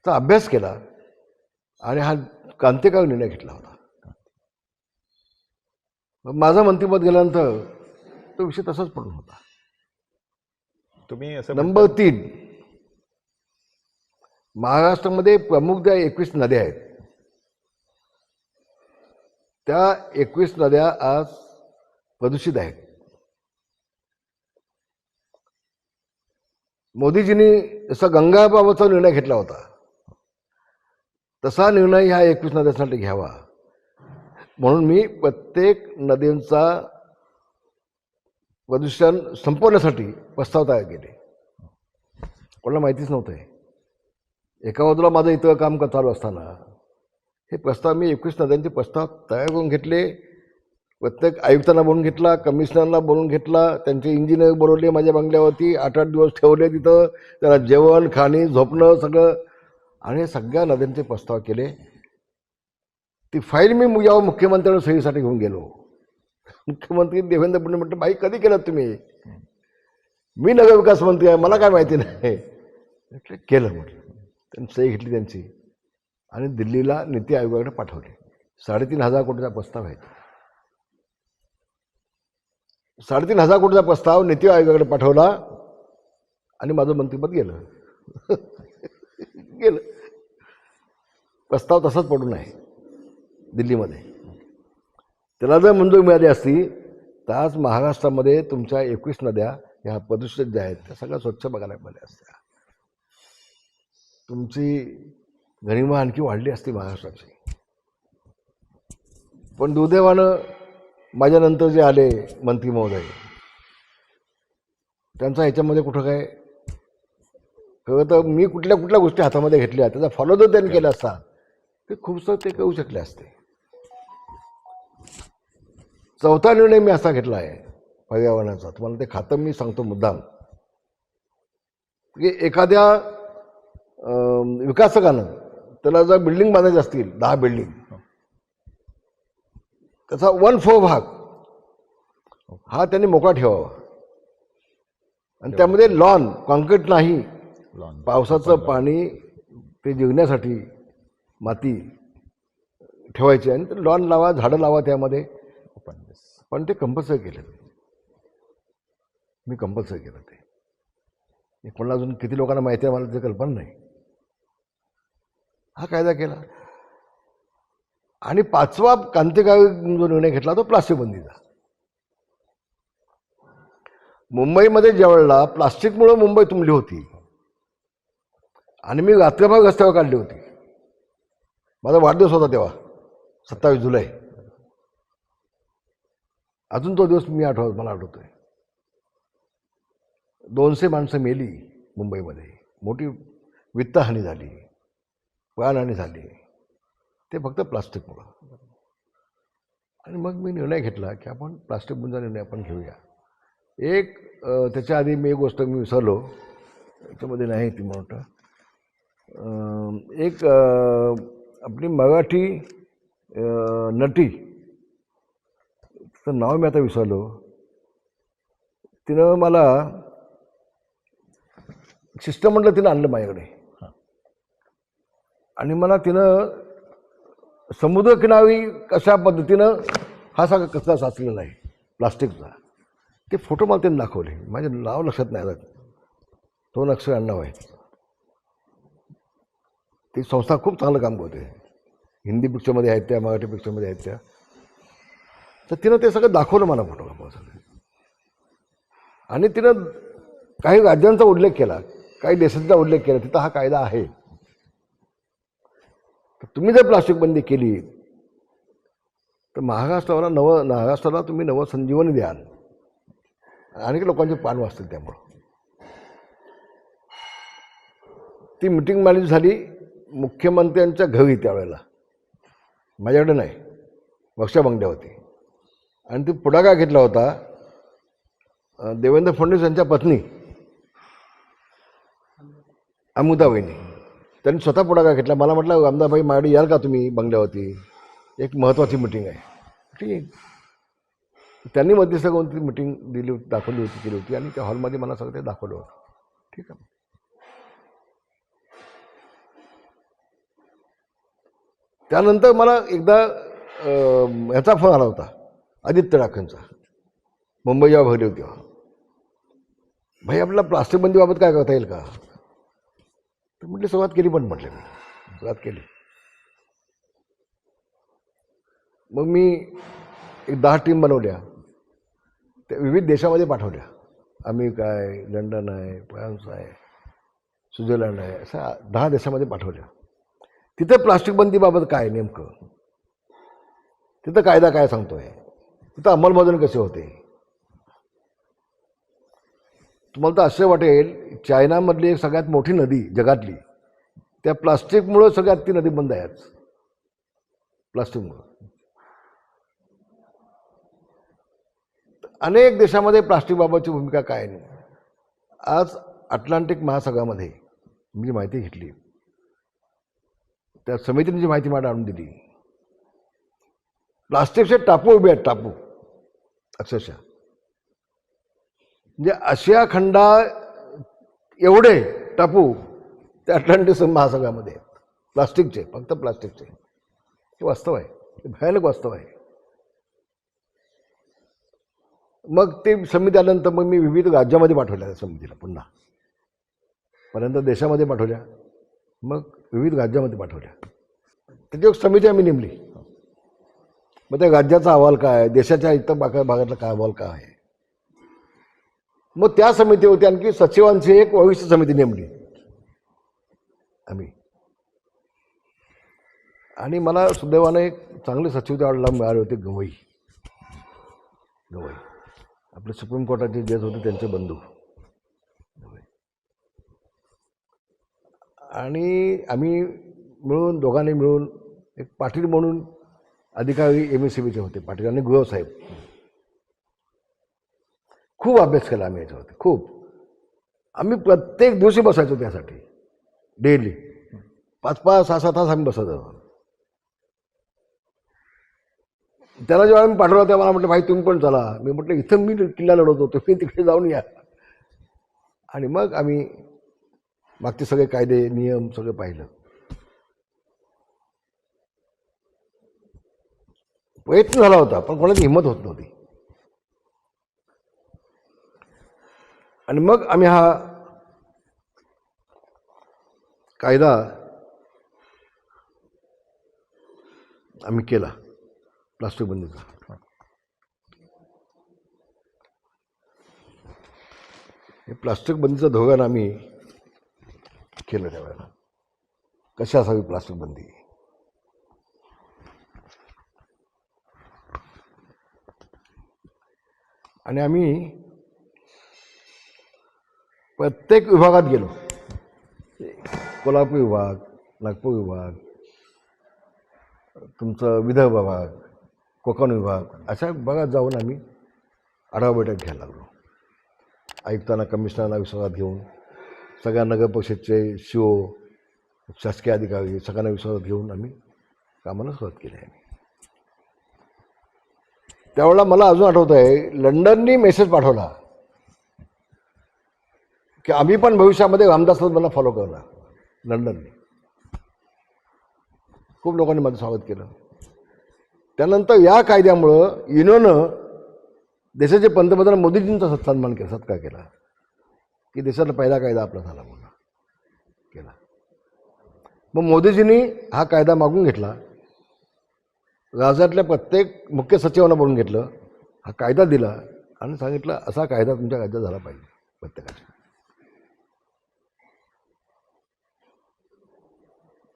तर अभ्यास केला आणि हा क्रांतिकारी निर्णय घेतला होता. माझं मंत्रिपद गेल्यानंतर तो विषय तसाच पडून होता. तुम्ही असं नंबर 3, महाराष्ट्रामध्ये प्रमुख ज्या 21 नद्या आहेत त्या 21 नद्या आज प्रदूषित आहेत. मोदीजींनी जसा गंगाबाबतचा निर्णय घेतला होता तसा निर्णय ह्या 21 नद्यांसाठी घ्यावा म्हणून मी प्रत्येक नद्यांचा प्रदूषण संपवण्यासाठी प्रस्ताव तयार केले. कोणाला माहितीच नव्हतं. एका बाजूला माझं इथं काम चालू असताना हे प्रस्ताव मी 21 नद्यांचे प्रस्ताव तयार करून घेतले. प्रत्येक आयुक्तांना बोलून घेतला, कमिशनरला बोलून घेतला, त्यांचे इंजिनियर बोलवले माझ्या बंगल्यावरती, 8-8 दिवस ठेवले तिथं, त्याला जेवण खाणी झोपणं सगळं, आणि सगळ्या नद्यांचे प्रस्ताव केले. ती फाईल मी जेव्हा मुख्यमंत्र्यांना सहीसाठी घेऊन गेलो, मुख्यमंत्री देवेंद्र फडणवीस म्हटलं, भाई कधी केलं तुम्ही? मी नगरविकास मंत्री आहे, मला काय माहिती नाही. म्हटलं केलं. म्हटलं त्यांनी सही घेतली त्यांची आणि दिल्लीला नीती आयोगाकडे पाठवले. 3,500 कोटीचा प्रस्ताव आहे. 3,500 कोटीचा प्रस्ताव नीती आयोगाकडे पाठवला आणि माझं मंत्रिपद गेलं. गेलं. प्रस्ताव तसाच पडून आहे दिल्लीमध्ये. त्याला जर मंजुरी मिळाली असती तर आज महाराष्ट्रामध्ये तुमच्या 21 नद्या ह्या प्रदूषित ज्या आहेत त्या सगळ्या स्वच्छ बघायला मिळाल्या असत्या. तुमची गरिमा आणखी वाढली असती महाराष्ट्राची. पण दुर्दैवानं माझ्यानंतर जे आले मंत्री महोदय, त्यांचा ह्याच्यामध्ये कुठं काय खरं तर मी कुठल्या गोष्टी हातामध्ये घेतल्या त्याचा फॉलो जर त्यांनी केला असता ते खूपसं ते करू शकले असते. चौथा निर्णय मी असा घेतला आहे पर्यावरणाचा, तुम्हाला ते खातं मी सांगतो मुद्दाम, की एखाद्या विकासकानं त्याला जर बिल्डिंग बांधायची असतील 10 बिल्डिंग, त्याचा 1/4 भाग हा त्यांनी मोकळा ठेवावा आणि त्यामध्ये लॉन, कॉन्क्रीट नाही, पावसाचं पाणी ते जिरण्यासाठी माती ठेवायची आणि ते लॉन लावा, झाडं लावा त्यामध्ये. पण ते कंपल्सरी केलं. मी कंपल्सरी केलं ते. कोणाला अजून किती लोकांना माहिती आहे मला त्याची कल्पना नाही. हा कायदा केला. आणि 5वा क्रांतिकारी जो निर्णय घेतला तो प्लास्टिक बंदीचा. मुंबईमध्ये ज्यावेळेला प्लास्टिकमुळे मुंबई तुंबली होती आणि मी रात्रभर रस्त्यावर काढली होती. माझा वाढदिवस होता तेव्हा 27 जुलै. अजून तो दिवस मला आठवतोय. 200 माणसं मेली मुंबईमध्ये, मोठी वित्तहानी झाली, प्राणहानी झाली, ते फक्त प्लास्टिकमुळं. आणि मग मी निर्णय घेतला की आपण प्लास्टिक बंदीचा निर्णय आपण घेऊया. एक त्याच्या आधी मी एक गोष्ट मी विसरलो, त्याच्यामध्ये नाही ती म्हणतो. एक आपली मराठी नटी, तिचं नाव मी आता विसरलो, तिनं मला शिष्टमंडळ तिनं आणलं माझ्याकडे आणि मला तिनं समुद्रकिनारी कशा पद्धतीनं हा सगळा कचरा साचलेला आहे प्लास्टिकचा, ते फोटो मला त्यांनी दाखवले. माझे नाव लक्षात नाही आलं, तो अक्षय अण्णाव आहे. ती संस्था खूप चांगलं काम करते. हिंदी पिक्चरमध्ये आहेत त्या, मराठी पिक्चरमध्ये आहेत त्या. तर तिनं ते सगळं दाखवलं मला फोटो सगळं. आणि तिनं काही राज्यांचा उल्लेख केला, काही देशांचा उल्लेख केला. तिथं हा कायदा आहे. तर तुम्ही जर प्लास्टिक बंदी केली तर महाराष्ट्राला तुम्ही नवसंजीवनी द्याल. अनेक लोकांचे पान वाचतील त्यामुळं. ती मिटिंग मॅनेज झाली मुख्यमंत्र्यांच्या घरी त्यावेळेला, माझ्याकडे नाही, बक्षा बंगल्यावरती. आणि ती पुढाकार घेतला होता देवेंद्र फडणवीस यांच्या पत्नी अमृताबाईंनी. त्यांनी स्वतः पुढाकार घेतला. मला म्हटलं अमदाबाई माझ्याकडे याल का तुम्ही बंगल्यावरती, एक महत्त्वाची मिटिंग आहे. ठीक आहे. त्यांनी मध्यस्थ करून ती मिटिंग दिली होती, दाखवली होती, केली होती. आणि त्या हॉलमध्ये मला सगळं ते दाखवलं होतं. ठीक आहे. त्यानंतर मला एकदा ह्याचा फोन आला होता, आदित्य ठाकरेंचा, मुंबई जेव्हा भरली होती तेव्हा. भाई आपल्याला प्लास्टिक बंदीबाबत काय करता येईल का? तर म्हटले सुरुवात केली, पण म्हटले मी सुरुवात केली. मग मी एक 10 टीम बनवल्या, त्या विविध देशामध्ये पाठवल्या. अमेरिका आहे, लंडन आहे, फ्रान्स आहे, स्वित्झर्लंड आहे, अशा 10 देशामध्ये पाठवल्या. तिथं प्लास्टिक बंदीबाबत काय नेमकं, तिथं कायदा काय सांगतोय, तिथं अंमलबजावणी कशी होते. तुम्हाला तर असं वाटेल चायनामधली एक सगळ्यात मोठी नदी जगातली, त्या प्लास्टिकमुळं सगळ्यात ती नदी बंद आहे. प्लास्टिकमुळं अनेक देशामध्ये प्लास्टिकबाबतची भूमिका काय नाही. आज अटलांटिक महासागरामध्ये मी जी माहिती घेतली, त्या समितीने जी माहिती मला आणून दिली, प्लास्टिकचे टापू उभे आहेत, टापू अक्षरशः. म्हणजे आशिया खंडा एवढे टापू त्या अटलांटिक महासागरामध्ये आहेत प्लास्टिकचे, फक्त प्लास्टिकचे. हे वास्तव आहे, हे भयानक वास्तव आहे. मग ते समिती आल्यानंतर मग मी विविध राज्यामध्ये पाठवल्या त्या समितीला, पुन्हा पर्यंत देशामध्ये पाठवल्या, मग विविध राज्यामध्ये पाठवल्या. त्याची एक समिती आम्ही नेमली. मग त्या राज्याचा अहवाल काय, देशाच्या इतर भागातला काय अहवाल काय आहे. मग त्या समितीवरती आणखी सचिवांची एक वरिष्ठ समिती नेमली आम्ही. आणि मला सुदैवाने एक चांगले सचिव त्यावेळेला मिळाले होते, गवई आपले सुप्रीम कोर्टाचे जज होते, त्यांचे बंधू. आणि आम्ही मिळून, दोघांनी मिळून, एक पाटील म्हणून अधिकारी MSCBचे होते पाटील आणि गृहसाहेब. खूप अभ्यास केला आम्ही याच्यावरती, खूप. आम्ही प्रत्येक दिवशी बसायचो त्यासाठी, डेली 5-5, 6-6 तास आम्ही बसायचो. त्याला जेव्हा आम्ही पाठवला तेव्हा मला म्हटलं भाई तुम्ही पण चला. मी म्हटलं इथं मी किल्ला लढवत होतो, तुम्ही तिकडे जाऊन या. आणि मग आम्ही मागचे सगळे कायदे नियम सगळं पाहिलं. प्रयत्न झाला होता, पण कोणाची हिंमत होत नव्हती. आणि मग आम्ही हा कायदा आम्ही केला प्लास्टिक बंदीचा. हे प्लास्टिक बंदीचं धोरण आम्ही केलं त्यावेळेला. कशी असावी प्लास्टिक बंदी. आणि आम्ही प्रत्येक विभागात गेलो. कोल्हापूर विभाग, नागपूर विभाग, तुमचं विदर्भ विभाग, कोकण विभाग, अशा विभागात जाऊन आम्ही आढावा बैठक घ्यायला लागलो. आयुक्तांना, कमिशनरला विश्वासात घेऊन, सगळ्या नगर परिषदचे CO, शासकीय अधिकारी सगळ्यांना विश्वासात घेऊन आम्ही कामाला सुरुवात केली आहे. त्यावेळेला मला अजून आठवत आहे, लंडननी मेसेज पाठवला की आम्ही पण भविष्यामध्ये रामदास मला फॉलो करणार. लंडनने खूप लोकांनी माझं स्वागत केलं. त्यानंतर या कायद्यामुळं युनोनं देशाचे पंतप्रधान मोदीजींचा सन्मान केला, सत्कार केला की देशातला पहिला कायदा आपला झाला म्हणून केला. मग मोदीजींनी हा कायदा मागून घेतला, राज्यातल्या प्रत्येक मुख्य सचिवांना बोलून घेतलं, हा कायदा दिला आणि सांगितलं असा कायदा तुमच्या राज्यात झाला पाहिजे प्रत्येकाच्या.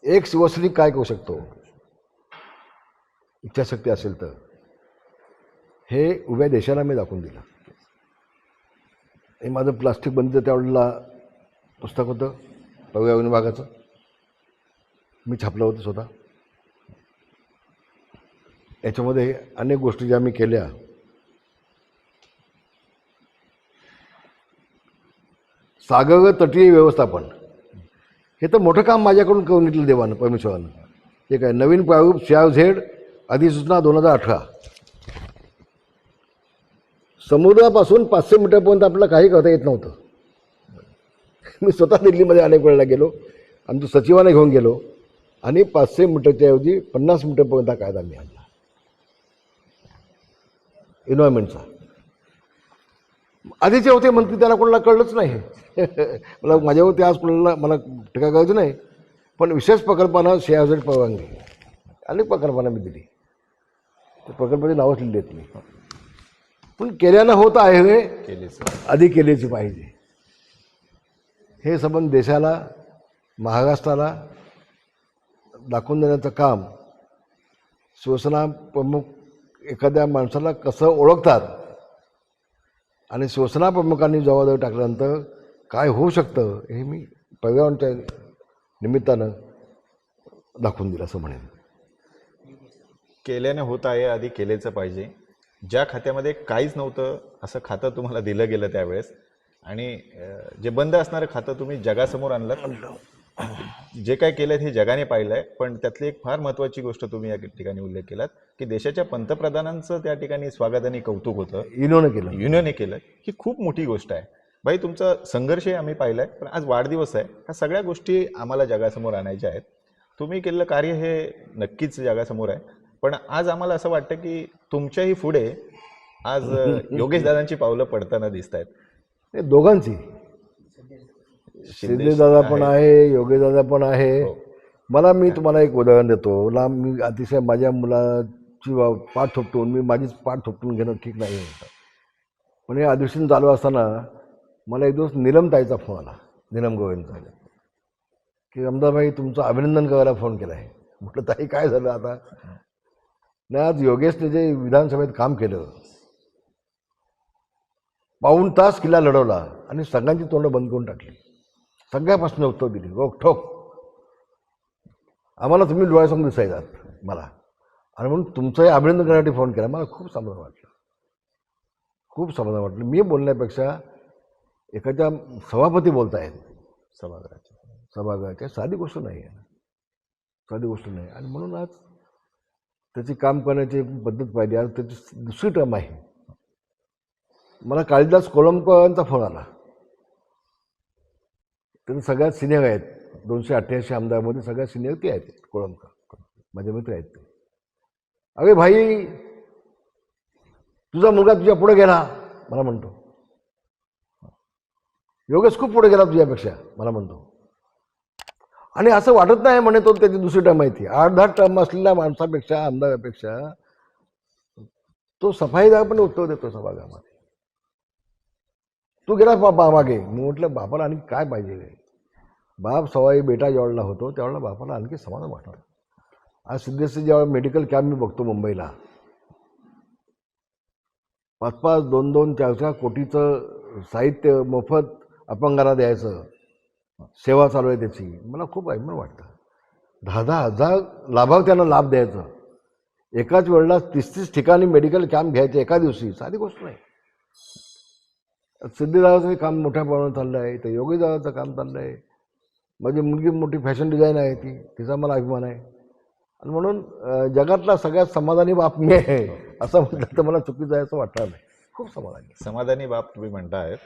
एक शिवसैनिक काय करू शकतो इच्छाशक्ती असेल तर, हे उभ्या देशाला मी दाखवून दिलं. हे माझं प्लास्टिक बंदीचं त्यावेळेला पुस्तक होतं पर्यावरण विभागाचं, मी छापलं होतं स्वतः. याच्यामध्ये अनेक गोष्टी ज्या मी केल्या, सागर तटीय व्यवस्थापन हे तर मोठं काम माझ्याकडून करून घेतलं देवानं, परमेश्वरानं. ठीक आहे. नवीन प्रारूप CRZ अधिसूचना 2018. समुद्रापासून 500 मीटरपर्यंत आपल्याला काही करता येत नव्हतं. मी स्वतः दिल्लीमध्ये अनेक वेळेला गेलो, आमच्या सचिवाने घेऊन गेलो आणि 500 मीटरच्या ऐवजी 50 मीटरपर्यंत कायदा मी आणला एन्व्हायरमेंटचा. आधीचे होते मंत्री, त्याला कोणाला कळलंच नाही. मला माझ्यावरती आज कोणाला मला टीका करायचं नाही, पण विशेष प्रकल्पांना CRZ परवानगी अनेक प्रकल्पांना मी दिली. त्या प्रकल्पाची नावच लिहिली देत नाही, पण केल्यानं होत आहे, आधी केलीच पाहिजे. हे संबंध देशाला, महाराष्ट्राला दाखवून देण्याचं काम शिवसेना प्रमुख एखाद्या माणसाला कसं ओळखतात आणि शिवसेना प्रमुखांनी जबाबदारी टाकल्यानंतर काय होऊ शकतं हे मी पर्यावरणाच्या निमित्तानं दाखवून दिलं असं म्हणेन. केल्याने होत आहे, आधी केलेचं पाहिजे. ज्या खात्यामध्ये काहीच नव्हतं असं खातं तुम्हाला दिलं गेलं त्यावेळेस, आणि जे बंद असणारं खातं तुम्ही जगासमोर आणलं. जे काय केलं हे जगाने पाहिलंय, पण त्यातली एक फार महत्त्वाची गोष्ट तुम्ही या ठिकाणी उल्लेख केलात की देशाच्या पंतप्रधानांचं त्या ठिकाणी स्वागत आणि कौतुक होतं, युनोने केलं. ही खूप मोठी गोष्ट आहे. भाई, तुमचा संघर्षही आम्ही पाहिलाय, पण आज वाढदिवस आहे, ह्या सगळ्या गोष्टी आम्हाला जगासमोर आणायच्या आहेत. तुम्ही केलेलं कार्य हे नक्कीच जगासमोर आहे, पण आज आम्हाला असं वाटतं की तुमच्याही पुढे आज योगेश दादांची पावलं पडताना दिसत आहेत. हे दोघांची, शिंदेदादा पण आहे, योगेश दादा पण आहे. मी तुम्हाला एक उदाहरण देतो. मी अतिशय माझ्या मुलाची पाठ थोपटून, मी माझीच पाठ थोपटून घेणं ठीक नाही. पण हे अधिवेशन चालू असताना मला एक दिवस नीलमताईचा फोन आला, नीलम गोविंदचा, की रमदाभाई तुमचं अभिनंदन करायला फोन केला आहे. म्हटलं ताई काय झालं आता? नाही, आज योगेशने जे विधानसभेत काम केलं, पाऊण तास किल्ला लढवला आणि सगळ्यांची तोंड बंद करून टाकली, सगळ्यापासून उत्तर दिली रोखठोक. आम्हाला तुम्ही डोळ्यासमोर दिसायचात मला, आणि म्हणून तुमचंही अभिनंदन करण्यासाठी फोन केला. मला खूप समाधान वाटलं, खूप समाधान वाटलं. मी बोलण्यापेक्षा एखाद्या सभापती बोलतायत सभागृहाच्या, साधी गोष्ट नाही आहे, साधी गोष्ट नाही. आणि म्हणून आज त्याची काम करण्याची पद्धत पाहिजे. आज त्याची दुसरी टर्म आहे. मला कालिदास कोळंबकरांचा फोन आला. ते सगळ्यात सिनियर आहेत, 288 आमदारमध्ये सगळ्यात सिनियर ते आहेत, कोळंबकर माझे मित्र आहेत ते. अरे भाई, तुझा मुलगा तुझ्या पुढे गेला, मला म्हणतो. योगेश खूप पुढे गेला तुझ्यापेक्षा, मला म्हणतो. आणि असं वाटत नाही म्हणे तो त्याची दुसरी टर्म माहिती, 8-10 टर्म असलेल्या माणसापेक्षा, आमदारापेक्षा तो सफाईदार पण उत्तर देतो सभागृहामध्ये. तू गेला बाबा मागे. मी म्हटलं बापाला आणखी काय पाहिजे? बाप सवाई बेटा ज्यावेळेला होतो त्यावेळेला बापाला आणखी समाधान वाटतं. आज सिद्धेशी ज्यावेळेला मेडिकल कॅम्प मी बघतो मुंबईला, 5-5, 2-2, 4-4 कोटीचं साहित्य मोफत अपंगाला द्यायचं, सेवा चालू आहे त्याची, मला खूप अभिमान वाटतं. 10-10 हजार लाभार्थ्यांना लाभ द्यायचं, एकाच वेळेला 30-30 ठिकाणी मेडिकल कॅम्प घ्यायचे एका दिवशी, साधी गोष्ट नाही. सिद्धीदादाचं काम मोठ्या प्रमाणात चाललं आहे, तर योगी दादाचं काम चाललं आहे. माझी मुलगी मोठी फॅशन डिझाईन आहे, तिचा मला अभिमान आहे. आणि म्हणून जगातला सगळ्यात समाधानी बाप मी आहे असं म्हटलं तर मला चुकीचं आहे असं वाटणार नाही. खूप समाधानी. समाधानी बाप तुम्ही म्हणतायत.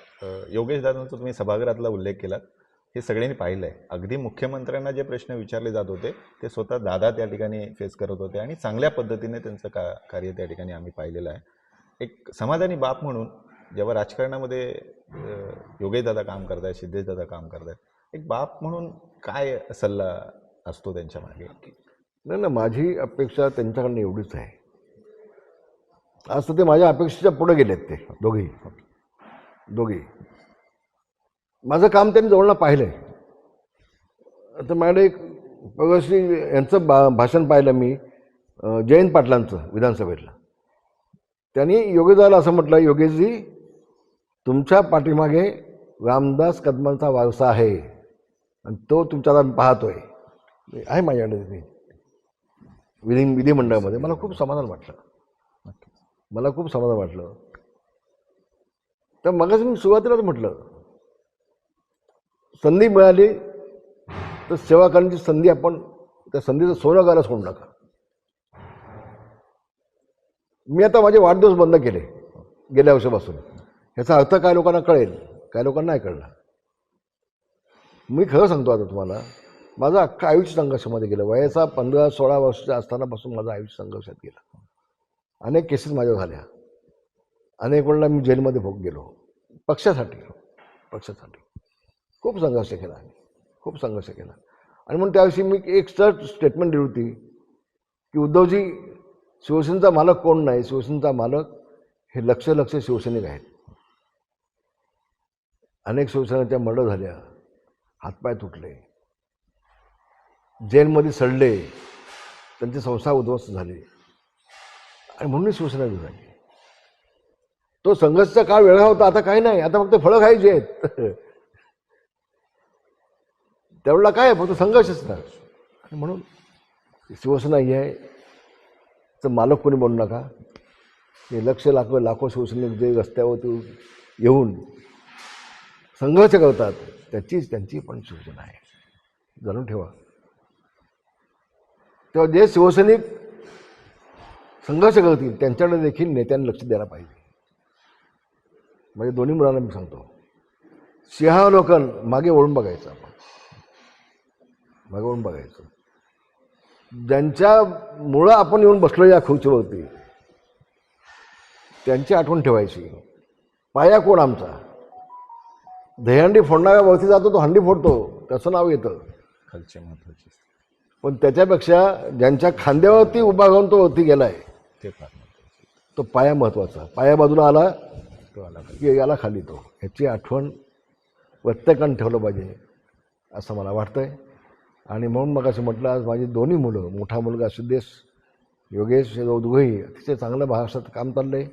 योगेश दादांचा तुम्ही सभागृहातला उल्लेख केलात, हे सगळ्यांनी पाहिलं आहे. अगदी मुख्यमंत्र्यांना जे प्रश्न विचारले जात होते ते स्वतः दादा त्या ठिकाणी फेस करत होते आणि चांगल्या पद्धतीने त्यांचं कार्य त्या ठिकाणी आम्ही पाहिलेलं आहे. एक समाधानी बाप म्हणून जेव्हा राजकारणामध्ये योगेश दादा काम करतायत, सिद्धेश दादा काम करतायत, एक बाप म्हणून काय सल्ला असतो त्यांच्या मागे? नाही ना, माझी अपेक्षा त्यांच्याकडनं एवढीच आहे. आज तर ते माझ्या अपेक्षेच्या पुढे गेलेत ते दोघी. माझं काम त्यांनी जवळनं पाहिलं आहे. आता माझ्याकडे एक भगतसिंग यांचं भाषण पाहिलं मी, जयंत पाटलांचं विधानसभेतलं. त्यांनी योगेशदाला असं म्हटलं, योगेशजी तुमच्या पाठीमागे रामदास कदमांचा वारसा आहे आणि तो तुमच्याला पाहतोय आहे माझ्याकडे ते विधिमंडळामध्ये. मला खूप समाधान वाटलं. तर मगाशी मी सुरुवातीलाच म्हटलं, संधी मिळाली तर सेवा करण्याची संधी आपण त्या संधीचं सोनं करायला सोडू नका. मी आता माझे वाढदिवस बंद केले गेल्या वर्षापासून. ह्याचा अर्थ काय लोकांना कळेल, काय लोकांना नाही कळला. मी खरं सांगतो आता तुम्हाला, माझं अख्खं आयुष्य संघर्षामध्ये गेलं. वयाचा 15-16 वर्षाच्या असतानापासून माझं आयुष्य संघर्षात गेलं. अनेक केसेस माझ्या झाल्या, अनेक वेळेला मी जेलमध्ये गेलो पक्षासाठी. खूप संघर्ष केला आणि म्हणून त्याविषयी मी एक स्टेटमेंट दिली होती की उद्धवजी, शिवसेनेचा मालक कोण नाही, शिवसेनेचा मालक हे लक्ष शिवसैनिक आहेत. अनेक शिवसेनेच्या मर्डर झाल्या, हातपाय तुटले, जेलमध्ये सडले, त्यांचे संसार उद्ध्वस्त झाले आणि म्हणून शिवसेना झाली. तो संघर्षाचा काळ वेगळा होता. आता काही नाही, आता फक्त फळं खायची आहेत. त्यावेळेला काय फक्त संघर्षच ना. आणि म्हणून शिवसेना ही आहे तर मालक कोणी बनू नका. हे लाखो शिवसैनिक जे रस्त्यावरती येऊन संघर्ष करतात त्यांची पण शिवसेना आहे, जाणून ठेवा. तेव्हा जे शिवसैनिक संघर्ष करतील त्यांच्याकडे देखील नेत्यांनी लक्ष द्यायला पाहिजे. म्हणजे दोन्ही मुलांना मी सांगतो, सिंहावलोकन मागे वळून बघायचं. ज्यांच्यामुळं आपण येऊन बसलो या खुर्चीवरती त्यांची आठवण ठेवायची. पाया कोण आमचा? दहीहंडी फोडणाऱ्यावरती जातो तो हंडी फोडतो, त्याचं नाव येतं खालचे महत्वाचे. पण त्याच्यापेक्षा ज्यांच्या खांद्यावरती उभा राहून तो वरती गेलाय ते फार महत्वाचे. तो पाया महत्त्वाचा. पाया बाजूला आला तो आला की याला खाली तो. ह्याची आठवण प्रत्येकानं ठेवलं पाहिजे असं मला वाटतंय. आणि म्हणून मग असं म्हटलं, आज माझी दोन्ही मुलं, मोठा मुलगा सिद्धेश, योगेश, हे दोघंही अतिशय चांगलं महाराष्ट्रात काम चाललंय.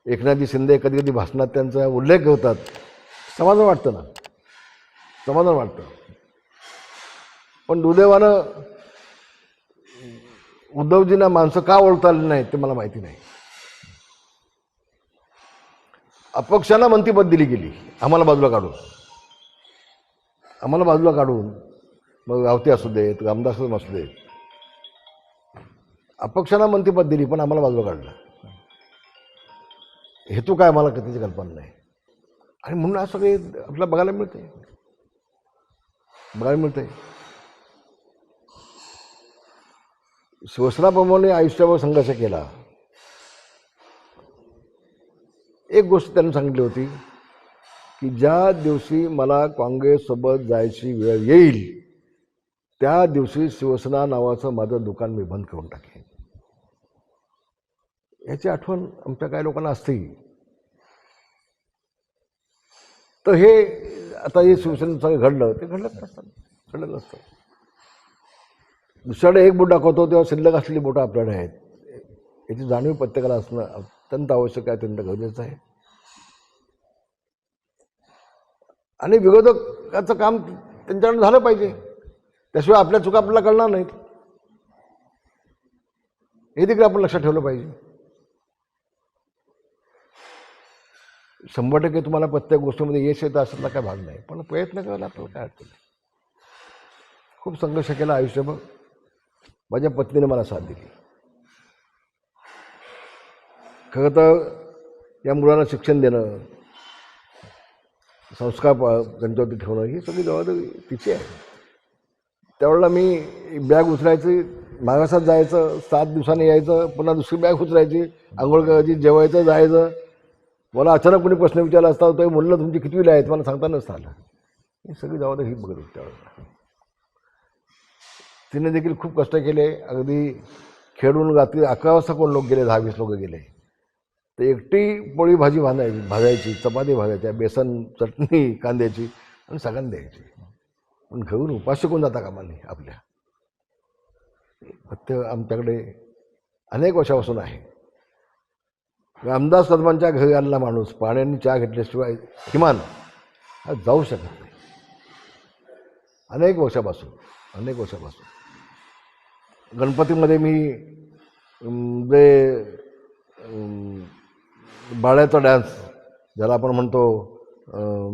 एकनाथजी शिंदे कधी कधी भाषणात त्यांचा उल्लेख करतात, समाधान वाटतं. पण दुर्दैवानं उद्धवजींना माणसं का ओळखता आली नाही ते मला माहिती नाही. अपक्षांना मंत्रिपद दिली गेली, आम्हाला बाजूला काढून मग रावते असू देत, रामदास असू देत, अपक्षांना मंत्रिपद दिली पण आम्हाला बाजूला काढलं. हेतू काय मला त्याची कल्पना नाही. आणि म्हणून आज सगळे आपल्याला बघायला मिळते. शिवसेना प्रमुखांनी आयुष्यावर संघर्ष केला. एक गोष्ट त्यांनी सांगितली होती की ज्या दिवशी मला काँग्रेससोबत जायची वेळ येईल त्या दिवशी शिवसेना नावाचं माझं दुकान मी बंद करून टाकेन. याची आठवण आमच्या काही लोकांना असते. तर हे आता हे शिवसेनेचं घडलं नसतं. दुसऱ्याकडे एक बोट दाखवतो तेव्हा शिल्लक असलेली बोटं आपल्याकडे आहेत, याची जाणीव प्रत्येकाला असणं अत्यंत आवश्यक आहे, अत्यंत गरजेचं आहे. आणि विरोधकाचं काम त्यांच्याकडे झालं पाहिजे, त्याशिवाय आपल्या चुका आपल्याला कळणार नाहीत. हे देखील आपण लक्षात ठेवलं पाहिजे. 100% तुम्हाला प्रत्येक गोष्टीमध्ये यश येतं असला काय भाग नाही, पण प्रयत्न करायला आपल्याला काय अडचण नाही. खूप संघर्ष केला आयुष्यभर. माझ्या पत्नीने मला साथ दिली. खरं तर या मुलांना शिक्षण देणं, संस्कार त्यांच्यावरती ठेवणं ही सगळी जबाबदारी तिची आहे. त्यावेळेला मी बॅग उचलायची, महाराष्ट्रात जायचं, 7 दिवसांनी यायचं, पुन्हा दुसरी बॅग उचलायची, आंघोळ करायची, जेवायचं, जायचं. मला अचानक कोणी प्रश्न विचारला असता तो मुलं तुमची कितवीला आहेत मला सांगता नसतं आलं. ही सगळी जबाबदारी ही बघत होती त्यावेळेला. तिने देखील खूप कष्ट केले. अगदी खेळून रात्री 11 वाजता कोण लोक गेले, 10-20 लोक गेले, तर एकटी पोळी भाजी भाजायची, चपाती भाजायच्या, बेसन चटणी कांद्याची आणि सगळ्यांना द्यायची. पण घेऊन उपाशी कोण जाता कामा नाही आपल्या. फक्त आमच्याकडे अनेक वर्षापासून आहे. रामदास कदमांच्या घरी आलेला माणूस पाण्याने चहा घेतल्याशिवाय किमान हा जाऊ शकत नाही. अनेक वर्षापासून गणपतीमध्ये मी जे बाळ्याचा डान्स ज्याला आपण म्हणतो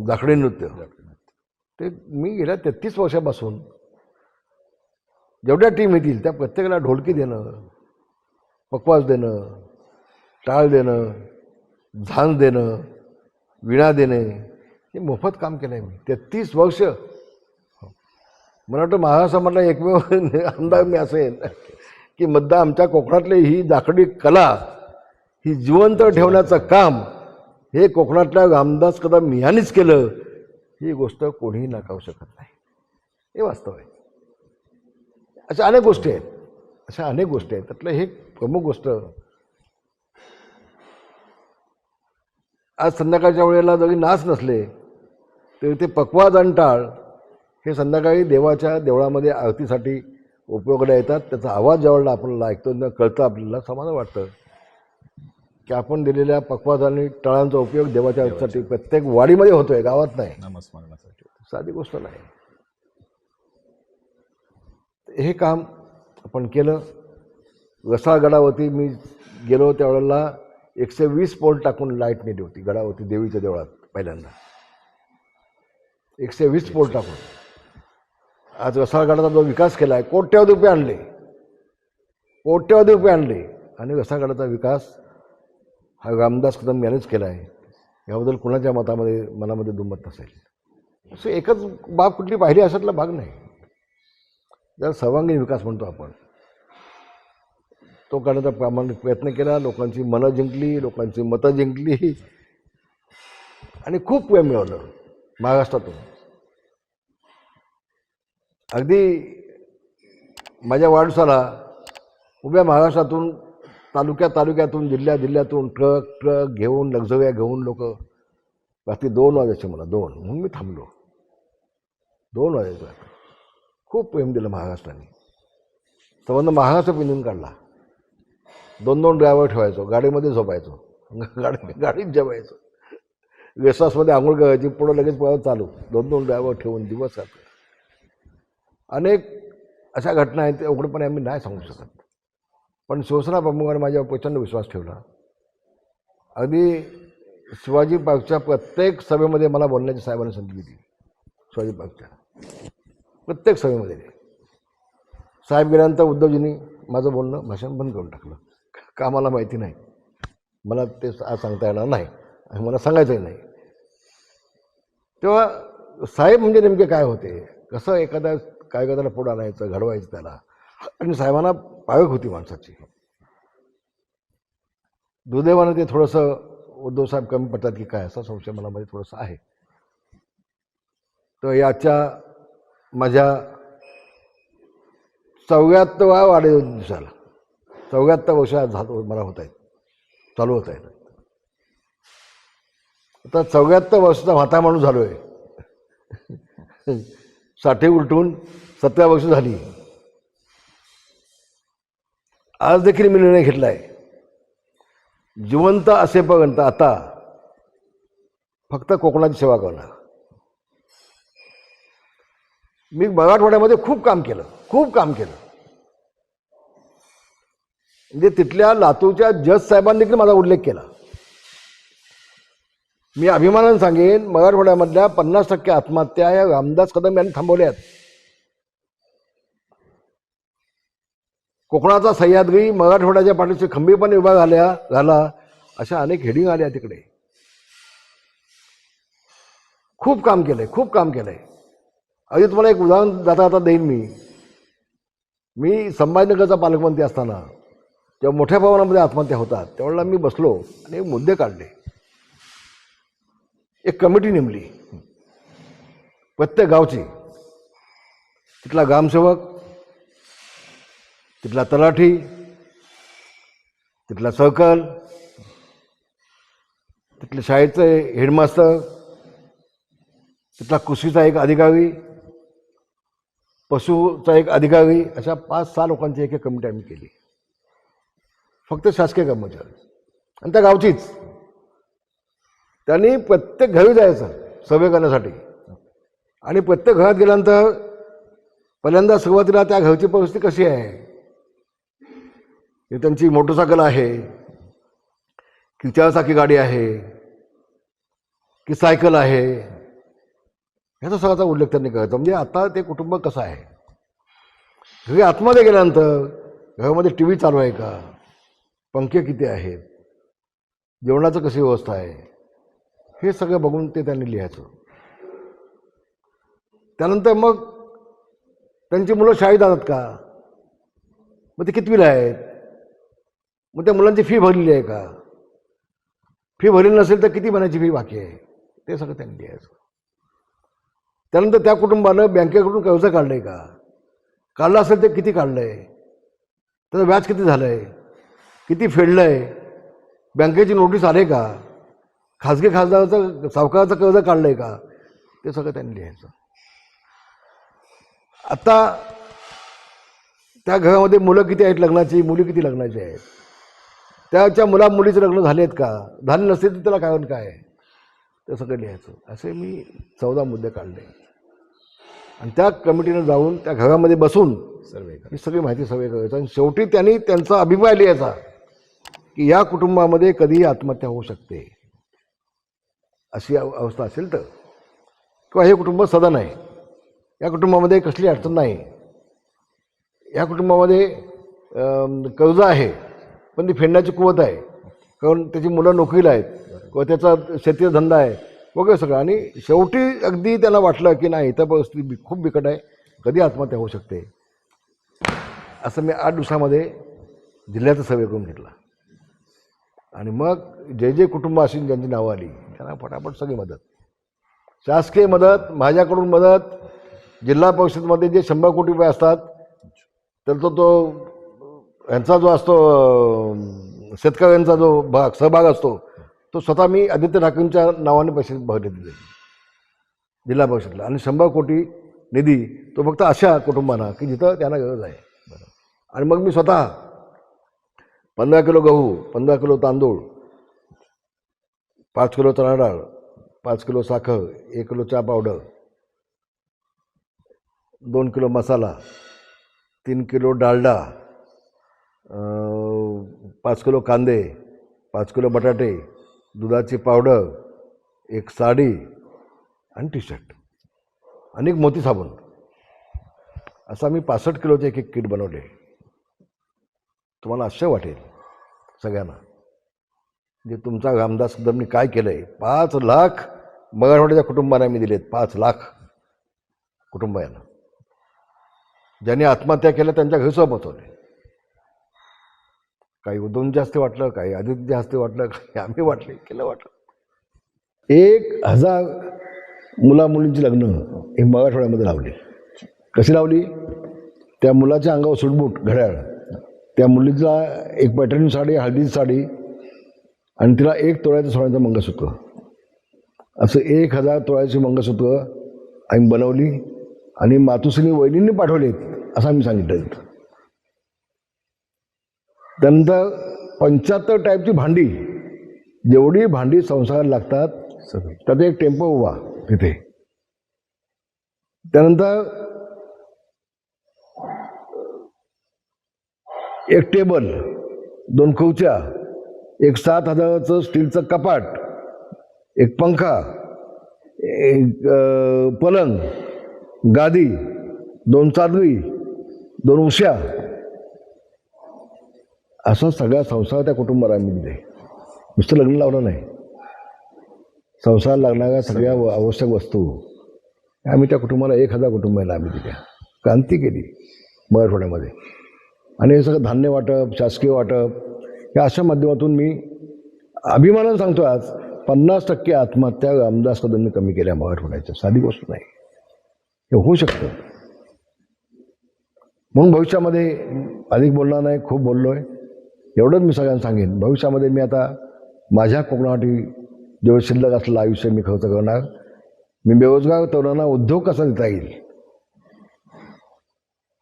जाखडी नृत्य, ते मी गेल्या 33 वर्षापासून जेवढ्या टीम येतील त्या प्रत्येकाला ढोलकी देणं, पकवाज देणं, टाळ देणं, झांज देणं, विणा देणे हे मोफत काम केलं आहे मी 33 वर्ष. मला वाटतं महाराष्ट्रामधला एकमेव आमदार मी असेल की मध्य आमच्या कोकणातली ही जाखडी कला ही जिवंत ठेवण्याचं काम हे कोकणातल्या रामदास कदम यांनीच केलं. ही गोष्ट कोणीही नाकारू शकत नाही. हे वास्तव आहे. अशा अनेक गोष्टी आहेत. त्यातलं हे प्रमुख गोष्ट, आज संध्याकाळच्या वेळेला जरी नाच नसले तरी ते पकवाज आणि टाळ हे संध्याकाळी देवाच्या देवळामध्ये आरतीसाठी उपयोगाला येतात. त्याचा आवाज ज्यावेळेला आपल्याला ऐकतो कळतं, आपल्याला समाधान वाटतं की आपण दिलेल्या पकवाज आणि टाळांचा उपयोग देवाच्या आरतीसाठी प्रत्येक वाडीमध्ये होतोय, गावात नाही. नामस्मरणासाठी साधी गोष्ट नाही. हे काम आपण केलं. रसाळगडावरती मी गेलो त्यावेळेला 120 पोल टाकून लाईट नेली होती गडावरती देवीच्या देवळात पहिल्यांदा. 120 पोल टाकून आज रसाळगडाचा जो विकास केला आहे, कोट्यवधी रुपये आणले आणि रसाळगडाचा विकास हा रामदास कदम यांनीच केला आहे. याबद्दल कुणाच्या मनामध्ये दुमत नसेल. असं एकच बाब कुठली पाहिली अशातला भाग नाही. जर सर्वांगीण विकास म्हणतो आपण, तो करण्याचा प्रामाणिक प्रयत्न केला. लोकांची मनं जिंकली, लोकांची मतं जिंकली आणि खूप प्रेम मिळवलं महाराष्ट्रातून. अगदी माझ्या वाढदिवसाला उभ्या महाराष्ट्रातून तालुक्यातून जिल्ह्यातून ट्रक घेऊन, लक्झऱ्या घेऊन लोक रात्री 2 वाजायचे मला, 2 म्हणून मी थांबलो. 2 वाजायचं. खूप प्रेम दिलं महाराष्ट्राने. संबंध महाराष्ट्र पिंजून काढला. 2 ड्रायव्हर ठेवायचो, गाडीमध्ये झोपायचो, गाडीत जेवायचो, वेसासमध्ये आंघोळ करायची, पुढं लगेच परत चालू. 2 ड्रायव्हर ठेवून दिवस रात्र. अनेक अशा घटना आहेत, उघडपणे आम्ही नाही सांगू शकत. पण शिवसेना प्रमुखांनी माझ्यावर प्रचंड विश्वास ठेवला. अगदी शिवाजी पार्कच्या प्रत्येक सभेमध्ये मला बोलण्याची साहेबांनी संधी दिली. शिवाजी पार्कच्या प्रत्येक सभेमध्ये साहेब गेल्यानंतर उद्धवजींनी माझं भाषण बंद करून टाकलं. का मला माहिती नाही, मला ते आज सांगता येणार नाही आणि मला सांगायचंही नाही. तेव्हा साहेब म्हणजे नेमके काय होते, कसं एखाद्या कार्यकर्त्याला पुढं आणायचं, घडवायचं त्याला, आणि साहेबांना पाळख होती माणसाची. दुर्दैवानं ते थोडंसं उद्धवसाहेब कमी पडतात की काय असा संशय मनामध्ये थोडंसं आहे. तर याच्या माझ्या 74व्या वाढदिवसाला 74 वर्ष मला चालू होत आहेत. आता 74 वर्षाचा म्हाता माणूस झालो आहे. 60 उलटून 17 वर्ष झाली. आज देखील मी निर्णय घेतला आहे, जिवंत असेपर्यंत आता फक्त कोकणाची सेवा करणार. मी मराठवाड्यामध्ये खूप काम केलं. म्हणजे तिथल्या लातूरच्या जज साहेबांनी देखील माझा उल्लेख केला. मी अभिमानाने सांगेन, मराठवाड्यामधल्या 50% आत्महत्या या रामदास कदम यांनी थांबवल्यात. कोकणाचा सह्याद्री, मराठवाड्याच्या पाठीशी खंबीरपणे उभा झाला, अशा अनेक हेडिंग आल्या तिकडे. खूप काम केलंय, खूप काम केलंय. अगदी तुम्हाला एक उदाहरण जाता जाता देईन मी संभाजीनगरचा पालकमंत्री असताना जेव्हा मोठ्या प्रमाणामध्ये आत्महत्या होतात त्यावेळेला मी बसलो आणि मुद्दे काढले. एक कमिटी नेमली प्रत्येक गावची, तिथला ग्रामसेवक, तिथला तलाठी, तिथला सर्कल, तिथल्या शाळेचे हेडमास्टर, तिथला कृषीचा एक अधिकारी, पशुचा एक अधिकारी, अशा 5-6 लोकांची एक कमिटी आम्ही केली, फक्त शासकीय कर्मचारी आणि त्या गावचीच. त्यांनी प्रत्येक घरी जायचं सर्वे करण्यासाठी आणि प्रत्येक घरात गेल्यानंतर पहिल्यांदा सुरुवातीला त्या घरची परिस्थिती कशी आहे, की त्यांची मोटरसायकल आहे की 4 चाकी गाडी आहे की सायकल आहे, ह्याचा सगळ्याचा उल्लेख त्यांनी करायचा. म्हणजे आता ते कुटुंब कसं आहे. घरी आतमध्ये गेल्यानंतर घरामध्ये टी व्ही चालू आहे का, पंखे किती आहेत, जेवणाचं कशी व्यवस्था आहे, हे सगळं बघून ते त्यांनी लिहायचं. त्यानंतर मग त्यांची मुलं शाळेत जातात का, मग ते कितवीला आहेत, मग त्या मुलांची फी भरलेली आहे का, फी भरलेली नसेल तर किती महिन्याची फी बाकी आहे, ते सगळं त्यांनी लिहायचं. त्यानंतर त्या कुटुंबानं बँकेकडून कर्ज काढलंय का, काढलं असेल तर किती काढलंय, त्याचं व्याज किती झालंय, किती फेडलंय, बँकेची नोटीस आले का, खाजगी खासदाराचं सावकाराचं कर्ज काढलंय का, ते सगळं त्यांनी लिहायचं. आता त्या घरामध्ये मुलं किती आहेत लग्नाची, मुली किती लग्नाची आहेत, त्याच्या मुलीचे लग्न झाले आहेत का, झाले नसतील तर त्याला कारण काय, ते सगळं लिहायचं. असे मी 14 मुद्दे काढले आणि त्या कमिटीनं जाऊन त्या घरामध्ये बसून ही सगळी माहिती सर्वे करायचं आणि शेवटी त्यांनी त्यांचा अभिप्राय लिहायचा की या कुटुंबामध्ये कधीही आत्महत्या होऊ शकते अशी अवस्था असेल तर, किंवा हे कुटुंब सदन आहे, या कुटुंबामध्ये कसली अडचण नाही, या कुटुंबामध्ये कर्ज आहे पण ती फेडण्याची कुवत आहे, कारण त्याची मुलं नोकरीला आहेत किंवा त्याचा शेतीचा धंदा आहे वगैरे सगळं. आणि शेवटी अगदी त्यांना वाटलं की नाही इथं परिस्थिती खूप बिकट आहे, कधी आत्महत्या होऊ शकते. असं मी 8 दिवसामध्ये जिल्ह्याचा सर्वे करून घेतला आणि मग जे कुटुंब असेल ज्यांची नावं आली त्यांना फटाफट सगळी मदत, शासकीय मदत, माझ्याकडून मदत, जिल्हा परिषदमध्ये जे 100 कोटी रुपये असतात त्याचा तो यांचा जो असतो शेतकऱ्यांचा जो सहभाग असतो तो स्वतः मी आदित्य ठाकरेंच्या नावाने पैसे भरले दिले जिल्हा परिषदला. आणि 100 कोटी निधी तो फक्त अशा कुटुंबांना की जिथं त्यांना गरज आहे. आणि मग मी स्वतः 15 किलो गहू, 15 किलो तांदूळ, 5 किलो चणा डाळ, 5 किलो साखर, 1 किलो चहा पावडर, 2 किलो मसाला, 3 किलो डालडा, 5 किलो कांदे, 5 किलो बटाटे, दुधाची पावडर, 1 साडी आणि टी शर्ट आणि 1 मोती साबण, असा मी 65 किलोचे एक किट बनवले. तुम्हाला आश्चर्य वाटेल सगळ्यांना, जे तुमचा रामदास कदमनी काय केलं आहे. 5 लाख मराठवाड्याच्या कुटुंबांना मी दिलेत, 5 लाख कुटुंबांना, ज्यांनी आत्महत्या केल्या त्यांच्या घरी पोचवले. काही उद्धवच्या हस्ते वाटलं, काही आदित्यच्या हस्ते वाटलं, काही आम्ही वाटले केलं वाटलं. 1000 मुलामुलींची लग्न हे मराठवाड्यामध्ये लावली. कशी लावली, त्या मुलाच्या अंगावर सुटबूट घड्याळ, त्या मुलीचा एक पैठणी साडी, हळदीची साडी आणि तिला 1 तोळ्याचं सोन्याचं मंगळसूत्र, असं 1000 तोळ्याची मंगळसूत्र आम्ही बनवली आणि मातुश्री वहिनींनी पाठवलेत असं आम्ही सांगितलं. त्यानंतर 75 टाईपची भांडी, जेवढी भांडी संसाराला लागतात त्यात एक टेम्पो उभा तिथे. त्यानंतर 1 टेबल, 2 खुर्च्या, 1 7,000चं स्टीलचं कपाट, 1 पंखा, 1 पलंग, गादी, 2 चादरी, 2 उश्या, असा सगळा संसार त्या कुटुंबाला आम्ही दिले. नुसतं लग्न लावलं नाही, संसार लागणाऱ्या सगळ्या आवश्यक वस्तू आम्ही त्या कुटुंबाला 1000 कुटुंबाला आम्ही दिल्या. क्रांती केली मराठवाड्यामध्ये. आणि हे सगळं धान्य वाटप, शासकीय वाटप या अशा माध्यमातून मी अभिमानानं सांगतो आज 50% आत्महत्या रामदास कदमने कमी केल्या मराठवाड्याच्या. साधी गोष्ट नाही, हे होऊ शकतं. म्हणून भविष्यामध्ये अधिक बोलणार नाही, खूप बोललो आहे. एवढंच मी सगळ्यांना सांगेन, भविष्यामध्ये मी आता माझ्या कोकणासाठी जेवढं शिल्लक असलेलं आयुष्य मी खर्च करणार. मी बेरोजगार तरुणांना उद्योग कसा देता येईल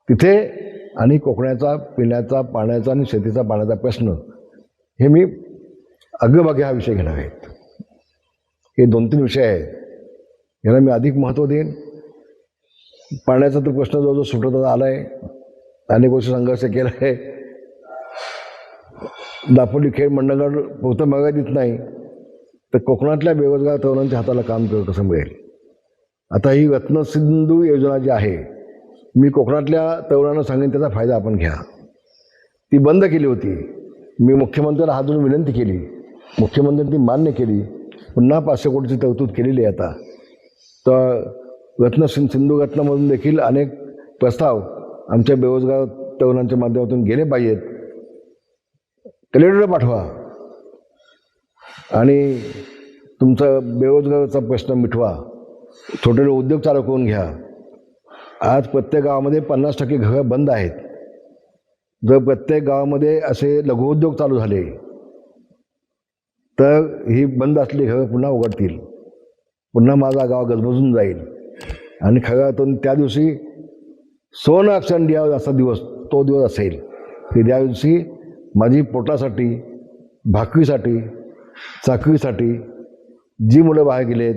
तिथे, आणि कोकणाचा पिण्याचा पाण्याचा आणि शेतीचा पाण्याचा प्रश्न हे मी अग्रभागी हा विषय घेणार आहेत. हे 2-3 विषय आहेत, याला मी अधिक महत्त्व देईन. पाण्याचा तर प्रश्न जवळजवळ सुटत आला आहे. अनेक वर्ष संघर्ष केला आहे. दापोली खेड मंडळगड पोहतं मर्यादित नाही, तर कोकणातल्या बेरोजगार तरुणांच्या हाताला काम कसं मिळेल. आता ही रत्नसिंधू योजना जी आहे, मी कोकणातल्या तरुणांना सांगेन त्याचा फायदा आपण घ्या. ती बंद केली होती, मी मुख्यमंत्र्यांना हात जोडून विनंती केली, मुख्यमंत्र्यांनी ती मान्य केली. पुन्हा 500 कोटीची तरतूद केलेली आहे आता. तर सिंधू रत्नामधून देखील अनेक प्रस्ताव आमच्या बेरोजगार तरुणांच्या माध्यमातून गेले पाहिजेत. कलेक्टरला पाठवा आणि तुमचा बेरोजगाराचा प्रश्न मिटवा. छोटे उद्योग चालू करून घ्या. आज प्रत्येक गावामध्ये 50% घरं बंद आहेत. जर प्रत्येक गावामध्ये असे लघुउद्योग चालू झाले तर ही बंद असलेली घरं पुन्हा उघडतील. पुन्हा माझा गाव गजबजून जाईल. आणि खरं तर त्या दिवशी सोनं अक्षण द्यावं असा दिवस तो दिवस असेल की त्या दिवशी माझी पोटासाठी, भाकरीसाठी, चाकरीसाठी जी मुलं बाहेर गेलेत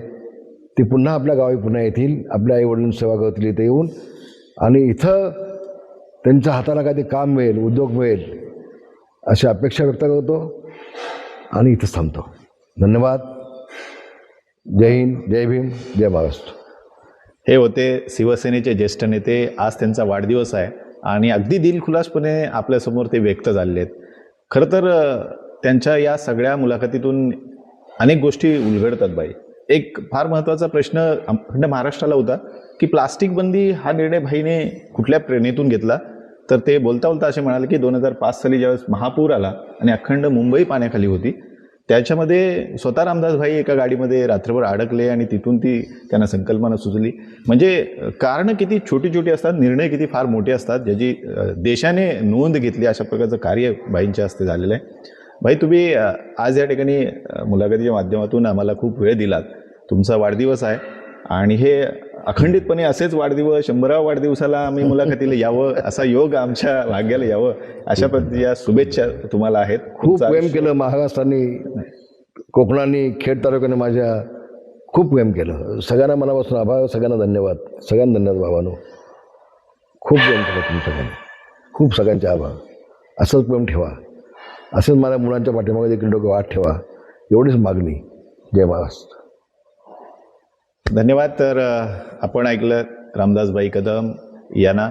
ती पुन्हा आपल्या गावी पुन्हा येतील, आपल्या आईवडिलांची सेवा करतील इथे येऊन. आणि इथं त्यांच्या हाताला काय ते काम मिळेल, उद्योग मिळेल अशी अपेक्षा व्यक्त करतो आणि इथंच थांबतो. धन्यवाद. जय हिंद, जय भीम, जय महाराष्ट्र. हे होते शिवसेनेचे ज्येष्ठ नेते. आज त्यांचा वाढदिवस आहे आणि अगदी दिलखुलासपणे आपल्यासमोर ते व्यक्त झालेले आहेत. खरं तर त्यांच्या या सगळ्या मुलाखतीतून अनेक गोष्टी उलगडतात बाई. एक फार महत्त्वाचा प्रश्न अखंड महाराष्ट्राला होता की प्लास्टिक बंदी हा निर्णय भाईने कुठल्या प्रेरणेतून घेतला. तर ते बोलता बोलता असे म्हणाले की 2005 साली ज्यावेळेस महापूर आला आणि अखंड मुंबई पाण्याखाली होती, त्याच्यामध्ये स्वतः रामदास भाई एका गाडीमध्ये रात्रभर अडकले आणि तिथून ती त्यांना संकल्पना सुचली. म्हणजे कारणं किती छोटी छोटी असतात, निर्णय किती फार मोठे असतात, ज्याची देशाने नोंद घेतली. अशा प्रकारचं कार्य भाईंच्या हस्ते झालेलं आहे. भाई, तुम्ही आज या ठिकाणी मुलाखतीच्या माध्यमातून आम्हाला खूप वेळ दिलात. तुमचा वाढदिवस आहे आणि हे अखंडितपणे असेच वाढदिवस 100व्या वाढदिवसाला आम्ही मुलाखतीला यावं, असा योग आमच्या भाग्याला यावं, अशा पद्धतीच्या शुभेच्छा तुम्हाला आहेत. खूप प्रेम केलं महाराष्ट्राने, कोकणाने, खेड तालुक्याने माझ्या खूप प्रेम केलं. सगळ्यांना मनापासून आभार, सगळ्यांना धन्यवाद. सगळ्यांना धन्यवाद बाबांनो. खूप प्रेम केलं तुमच्याकडे. खूप सगळ्यांचे आभार. असंच प्रेम ठेवा. असंच माझ्या मुलांच्या पाठीमागे देखील डोकं वाट ठेवा. एवढीच मागणी. जय महाराष्ट्र. धन्यवाद. तर आपण ऐकलं रामदासभाई कदम यांना.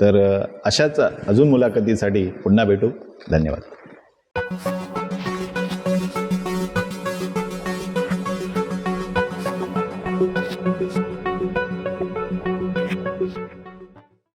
तर अशाच अजून मुलाखतीसाठी पुन्हा भेटू. धन्यवाद.